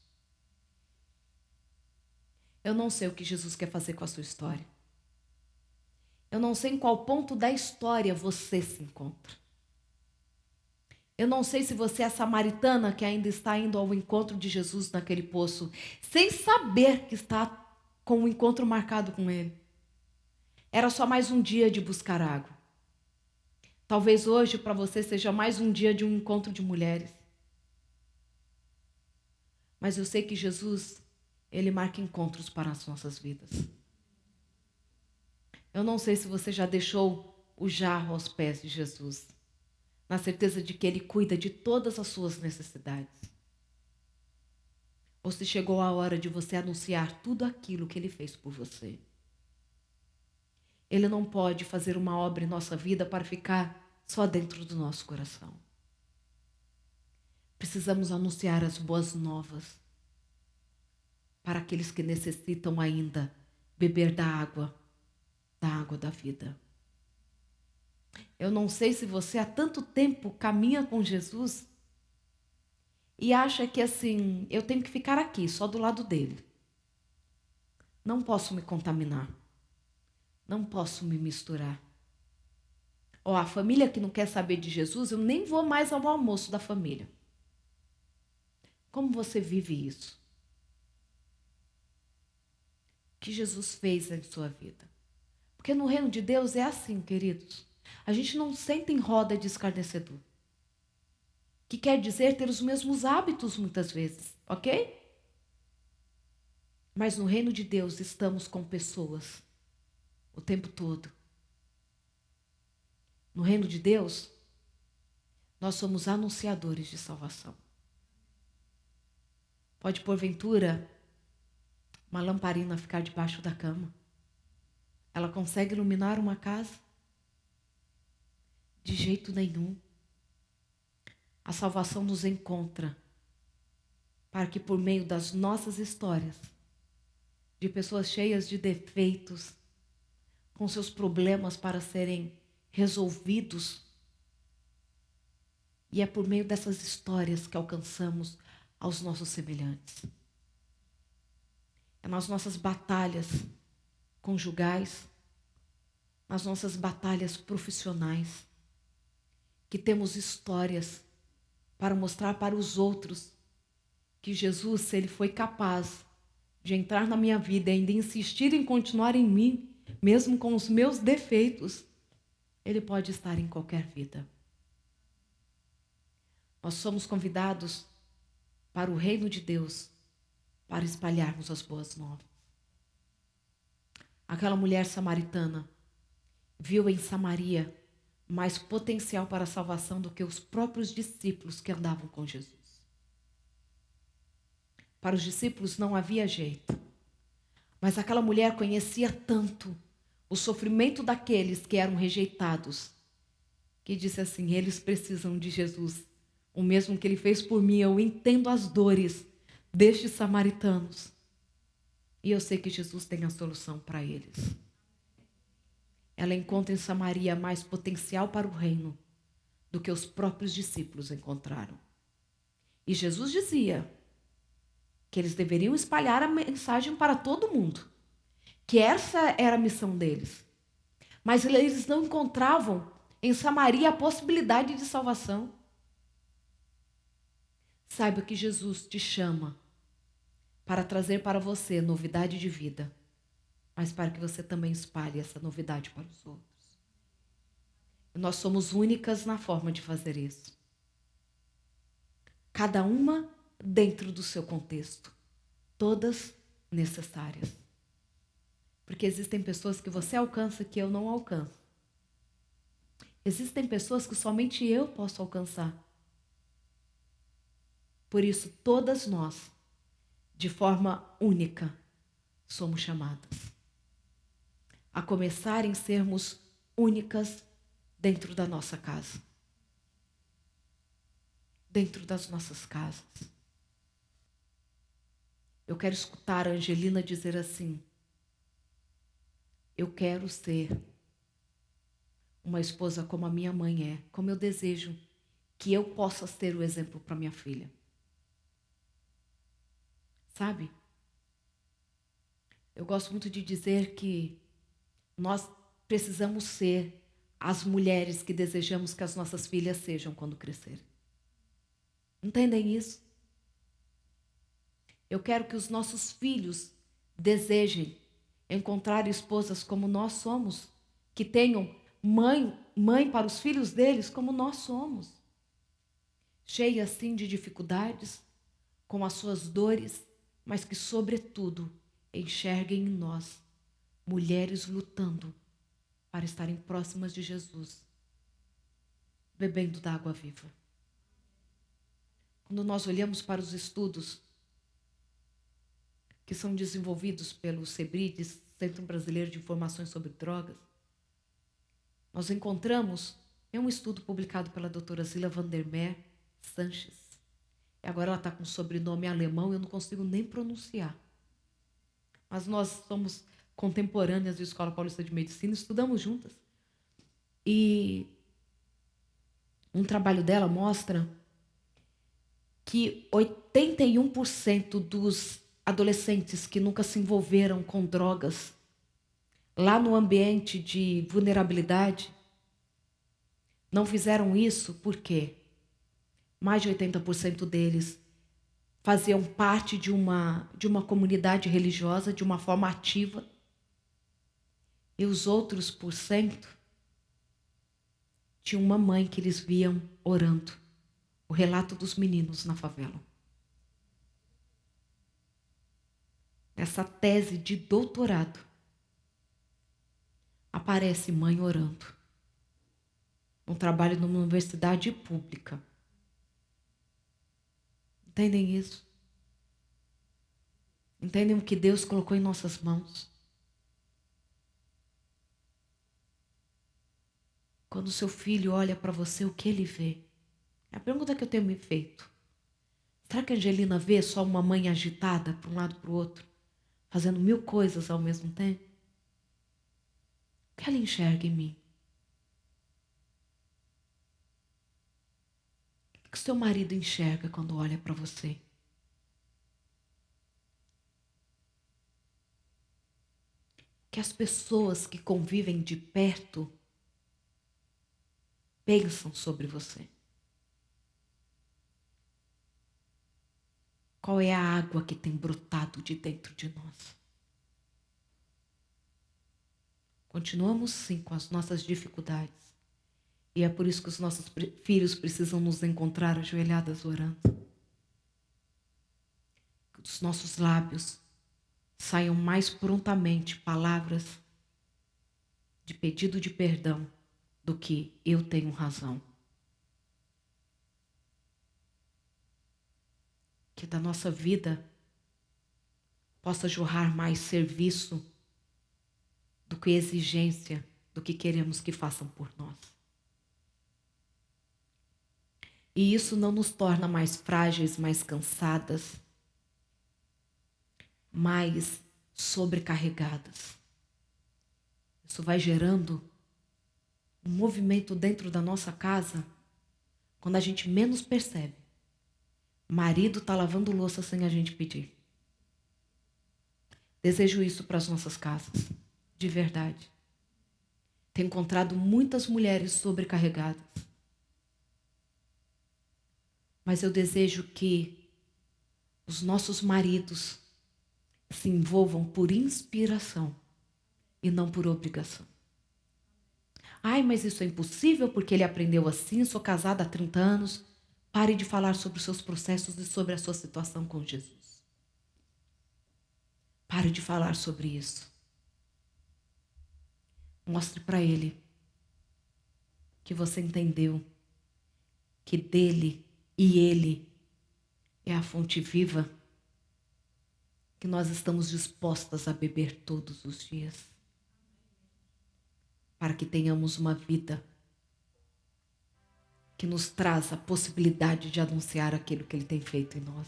[SPEAKER 3] Eu não sei o que Jesus quer fazer com a sua história. Eu não sei em qual ponto da história você se encontra. Eu não sei se você é a samaritana que ainda está indo ao encontro de Jesus naquele poço, sem saber que está com o encontro marcado com ele. Era só mais um dia de buscar água. Talvez hoje para você seja mais um dia de um encontro de mulheres. Mas eu sei que Jesus, ele marca encontros para as nossas vidas. Eu não sei se você já deixou o jarro aos pés de Jesus, na certeza de que ele cuida de todas as suas necessidades. Ou se chegou a hora de você anunciar tudo aquilo que ele fez por você. Ele não pode fazer uma obra em nossa vida para ficar só dentro do nosso coração. Precisamos anunciar as boas novas para aqueles que necessitam ainda beber da água da vida. Eu não sei se você há tanto tempo caminha com Jesus e acha que assim, eu tenho que ficar aqui, só do lado dele. Não posso me contaminar. Não posso me misturar. A família que não quer saber de Jesus, eu nem vou mais ao almoço da família. Como você vive isso? O que Jesus fez em sua vida? Porque no reino de Deus é assim, queridos. A gente não senta em roda de escarnecedor. Que quer dizer ter os mesmos hábitos muitas vezes, ok? Mas no reino de Deus estamos com pessoas o tempo todo. No reino de Deus, nós somos anunciadores de salvação. Pode, porventura, uma lamparina ficar debaixo da cama. Ela consegue iluminar uma casa? De jeito nenhum. A salvação nos encontra para que por meio das nossas histórias, de pessoas cheias de defeitos, com seus problemas para serem resolvidos, e é por meio dessas histórias que alcançamos aos nossos semelhantes. É nas nossas batalhas conjugais, nas nossas batalhas profissionais, que temos histórias para mostrar para os outros que Jesus, se ele foi capaz de entrar na minha vida e ainda insistir em continuar em mim, mesmo com os meus defeitos, ele pode estar em qualquer vida. Nós somos convidados para o reino de Deus, para espalharmos as boas novas. Aquela mulher samaritana viu em Samaria mais potencial para a salvação do que os próprios discípulos que andavam com Jesus. Para os discípulos não havia jeito, mas aquela mulher conhecia tanto o sofrimento daqueles que eram rejeitados, que disse assim: eles precisam de Jesus, o mesmo que ele fez por mim. Eu entendo as dores destes samaritanos e eu sei que Jesus tem a solução para eles. Ela encontra em Samaria mais potencial para o reino do que os próprios discípulos encontraram. E Jesus dizia que eles deveriam espalhar a mensagem para todo mundo, que essa era a missão deles. Mas eles não encontravam em Samaria a possibilidade de salvação. Saiba que Jesus te chama para trazer para você novidade de vida, mas para que você também espalhe essa novidade para os outros. E nós somos únicas na forma de fazer isso. Cada uma dentro do seu contexto, todas necessárias. Porque existem pessoas que você alcança que eu não alcanço. Existem pessoas que somente eu posso alcançar. Por isso, todas nós, de forma única, somos chamadas a começar em sermos únicas dentro da nossa casa, dentro das nossas casas. Eu quero escutar a Angelina dizer assim: eu quero ser uma esposa como a minha mãe é, como eu desejo que eu possa ser o exemplo para minha filha. Sabe? Eu gosto muito de dizer que nós precisamos ser as mulheres que desejamos que as nossas filhas sejam quando crescerem. Entendem isso? Eu quero que os nossos filhos desejem encontrar esposas como nós somos, que tenham mãe para os filhos deles como nós somos. Cheia assim de dificuldades, com as suas dores, mas que sobretudo enxerguem em nós mulheres lutando para estarem próximas de Jesus, bebendo da água viva. Quando nós olhamos para os estudos que são desenvolvidos pelo CEBRIDES, Centro Brasileiro de Informações sobre Drogas, nós encontramos, é um estudo publicado pela doutora Zila Vandermeer Sanches. E agora ela está com um sobrenome alemão, eu não consigo nem pronunciar. Mas nós somos contemporâneas da Escola Paulista de Medicina, estudamos juntas. E um trabalho dela mostra que 81% dos adolescentes que nunca se envolveram com drogas, lá no ambiente de vulnerabilidade, não fizeram isso porque mais de 80% deles faziam parte de uma comunidade religiosa de uma forma ativa, e os outros por cento tinham uma mãe que eles viam orando. O relato dos meninos na favela. Essa tese de doutorado aparece mãe orando. Um trabalho numa universidade pública. Entendem isso? Entendem o que Deus colocou em nossas mãos? Quando seu filho olha para você, o que ele vê? É a pergunta que eu tenho me feito. Será que a Angelina vê só uma mãe agitada para um lado e para o outro, fazendo 1000 coisas ao mesmo tempo? O que ela enxerga em mim? O que o seu marido enxerga quando olha para você? O que as pessoas que convivem de perto pensam sobre você? Qual é a água que tem brotado de dentro de nós? Continuamos sim com as nossas dificuldades. E é por isso que os nossos filhos precisam nos encontrar ajoelhadas orando. Que dos nossos lábios saiam mais prontamente palavras de pedido de perdão do que eu tenho razão. Que da nossa vida possa jorrar mais serviço do que exigência do que queremos que façam por nós. E isso não nos torna mais frágeis, mais cansadas, mais sobrecarregadas. Isso vai gerando um movimento dentro da nossa casa, quando a gente menos percebe. Marido está lavando louça sem a gente pedir. Desejo isso para as nossas casas, de verdade. Tenho encontrado muitas mulheres sobrecarregadas. Mas eu desejo que os nossos maridos se envolvam por inspiração e não por obrigação. Ai, mas isso é impossível porque ele aprendeu assim, sou casada há 30 anos. Pare de falar sobre os seus processos e sobre a sua situação com Jesus. Pare de falar sobre isso. Mostre para ele que você entendeu que dele e ele é a fonte viva que nós estamos dispostas a beber todos os dias, para que tenhamos uma vida que nos traz a possibilidade de anunciar aquilo que ele tem feito em nós,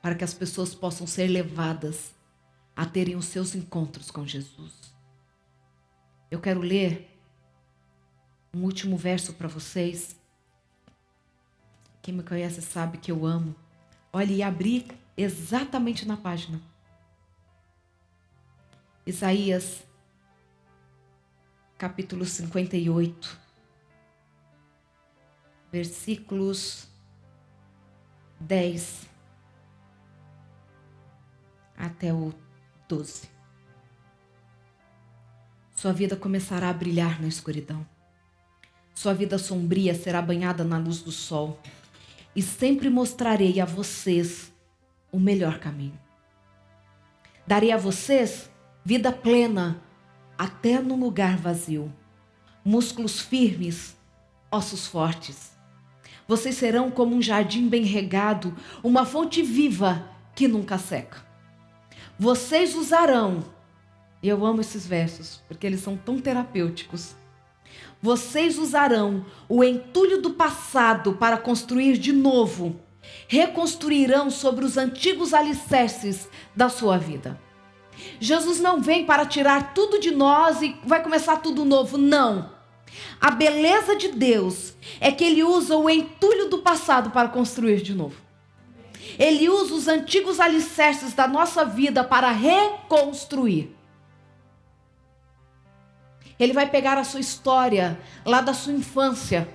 [SPEAKER 3] para que as pessoas possam ser levadas a terem os seus encontros com Jesus. Eu quero ler um último verso para vocês. Quem me conhece sabe que eu amo. Olha, e abri exatamente na página. Isaías, capítulo 58, versículos 10 até o 12. Sua vida começará a brilhar na escuridão. Sua vida sombria será banhada na luz do sol. E sempre mostrarei a vocês o melhor caminho. Darei a vocês vida plena, até no lugar vazio. Músculos firmes, ossos fortes. Vocês serão como um jardim bem regado, uma fonte viva que nunca seca. Vocês usarão, eu amo esses versos, porque eles são tão terapêuticos. Vocês usarão o entulho do passado para construir de novo. Reconstruirão sobre os antigos alicerces da sua vida. Jesus não vem para tirar tudo de nós e vai começar tudo novo, não. A beleza de Deus é que Ele usa o entulho do passado para construir de novo. Ele usa os antigos alicerces da nossa vida para reconstruir. Ele vai pegar a sua história, lá da sua infância,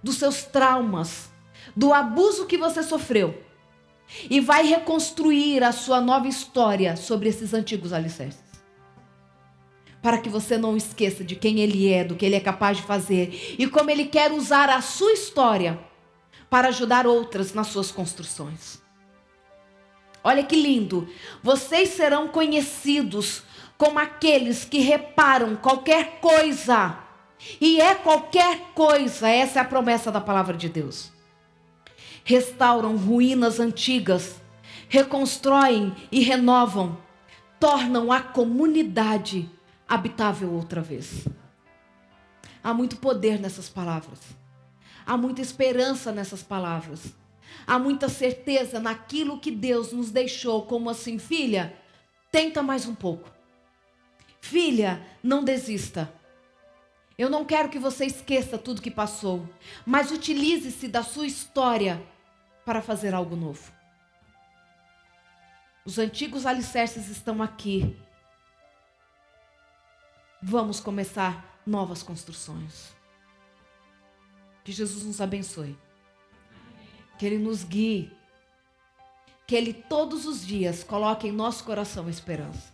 [SPEAKER 3] dos seus traumas, do abuso que você sofreu, e vai reconstruir a sua nova história sobre esses antigos alicerces. Para que você não esqueça de quem Ele é, do que Ele é capaz de fazer, e como Ele quer usar a sua história para ajudar outras nas suas construções. Olha que lindo! Vocês serão conhecidos como aqueles que reparam qualquer coisa. E é qualquer coisa, essa é a promessa da palavra de Deus. Restauram ruínas antigas, reconstroem e renovam, tornam a comunidade habitável outra vez. Há muito poder nessas palavras. Há muita esperança nessas palavras. Há muita certeza naquilo que Deus nos deixou, como assim, filha, tenta mais um pouco. Filha, não desista. Eu não quero que você esqueça tudo que passou, mas utilize-se da sua história para fazer algo novo. Os antigos alicerces estão aqui. Vamos começar novas construções. Que Jesus nos abençoe. Que Ele nos guie. Que Ele todos os dias coloque em nosso coração esperança.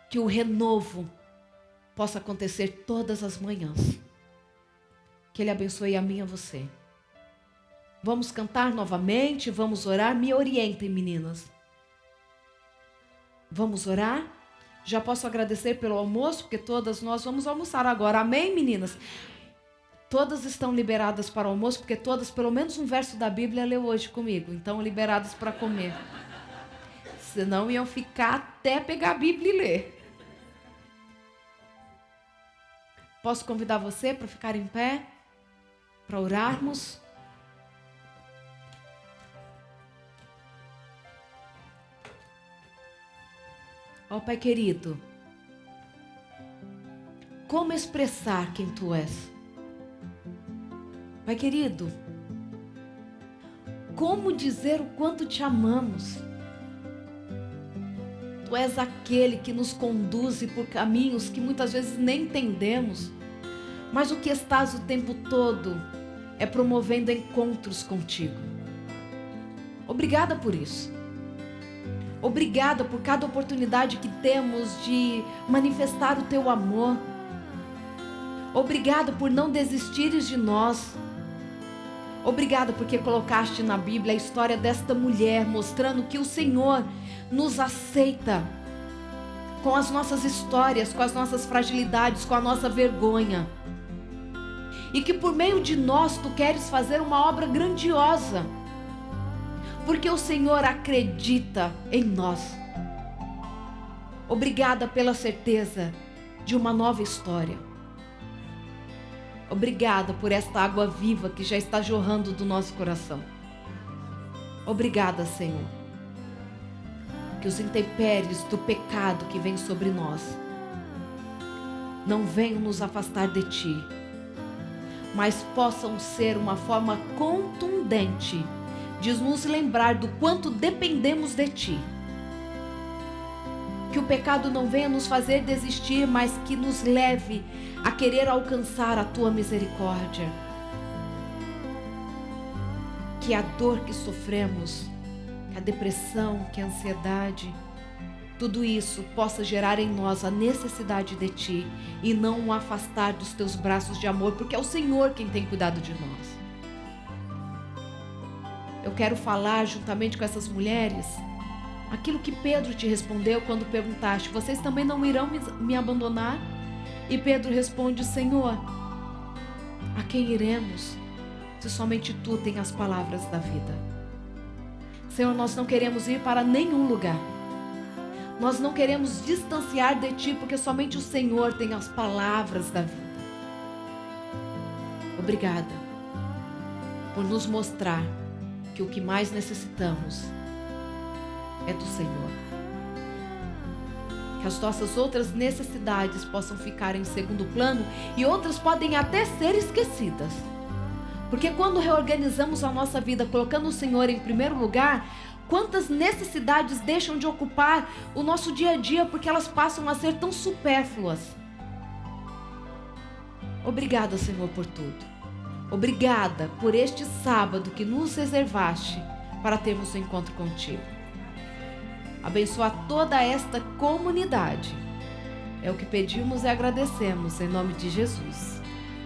[SPEAKER 3] Que o renovo possa acontecer todas as manhãs. Que Ele abençoe a mim e a você. Vamos cantar novamente, vamos orar. Me orientem, meninas. Vamos orar? Já posso agradecer pelo almoço, porque todas nós vamos almoçar agora. Amém, meninas? Todas estão liberadas para o almoço, porque todas, pelo menos um verso da Bíblia, leu hoje comigo. Então, liberadas para comer. Senão iam ficar até pegar a Bíblia e ler. Posso convidar você para ficar em pé? Para orarmos? Ó Pai querido, como expressar quem Tu és? Pai querido, como dizer o quanto Te amamos? Tu és aquele que nos conduz por caminhos que muitas vezes nem entendemos, mas o que estás o tempo todo é promovendo encontros contigo. Obrigada por isso. Obrigada por cada oportunidade que temos de manifestar o Teu amor. Obrigada por não desistires de nós. Obrigada porque colocaste na Bíblia a história desta mulher, mostrando que o Senhor nos aceita com as nossas histórias, com as nossas fragilidades, com a nossa vergonha. E que por meio de nós tu queres fazer uma obra grandiosa, porque o Senhor acredita em nós. Obrigada pela certeza de uma nova história. Obrigada por esta água viva que já está jorrando do nosso coração. Obrigada, Senhor. Que os intempéries do pecado que vem sobre nós não venham nos afastar de Ti, mas possam ser uma forma contundente de nos lembrar do quanto dependemos de Ti. Que o pecado não venha nos fazer desistir, mas que nos leve a querer alcançar a Tua misericórdia. Que a dor que sofremos, que a depressão, que a ansiedade, tudo isso possa gerar em nós a necessidade de Ti e não o afastar dos Teus braços de amor, porque é o Senhor quem tem cuidado de nós. Eu quero falar juntamente com essas mulheres aquilo que Pedro te respondeu quando perguntaste: vocês também não irão me abandonar? E Pedro responde: Senhor, a quem iremos, se somente Tu tens as palavras da vida? Senhor, nós não queremos ir para nenhum lugar. Nós não queremos distanciar de Ti, porque somente o Senhor tem as palavras da vida. Obrigada por nos mostrar que o que mais necessitamos é do Senhor. Que as nossas outras necessidades possam ficar em segundo plano e outras podem até ser esquecidas. Porque quando reorganizamos a nossa vida colocando o Senhor em primeiro lugar, quantas necessidades deixam de ocupar o nosso dia a dia porque elas passam a ser tão supérfluas. Obrigada, Senhor, por tudo. Obrigada por este sábado que nos reservaste para termos um encontro contigo. Abençoa toda esta comunidade. É o que pedimos e agradecemos em nome de Jesus.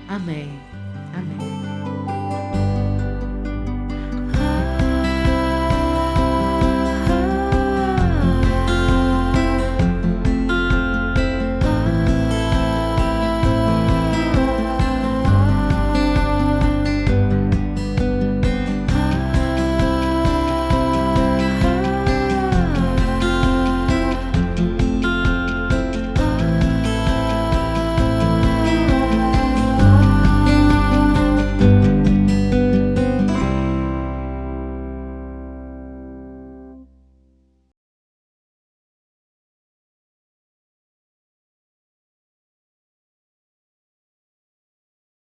[SPEAKER 3] Amém. Amém.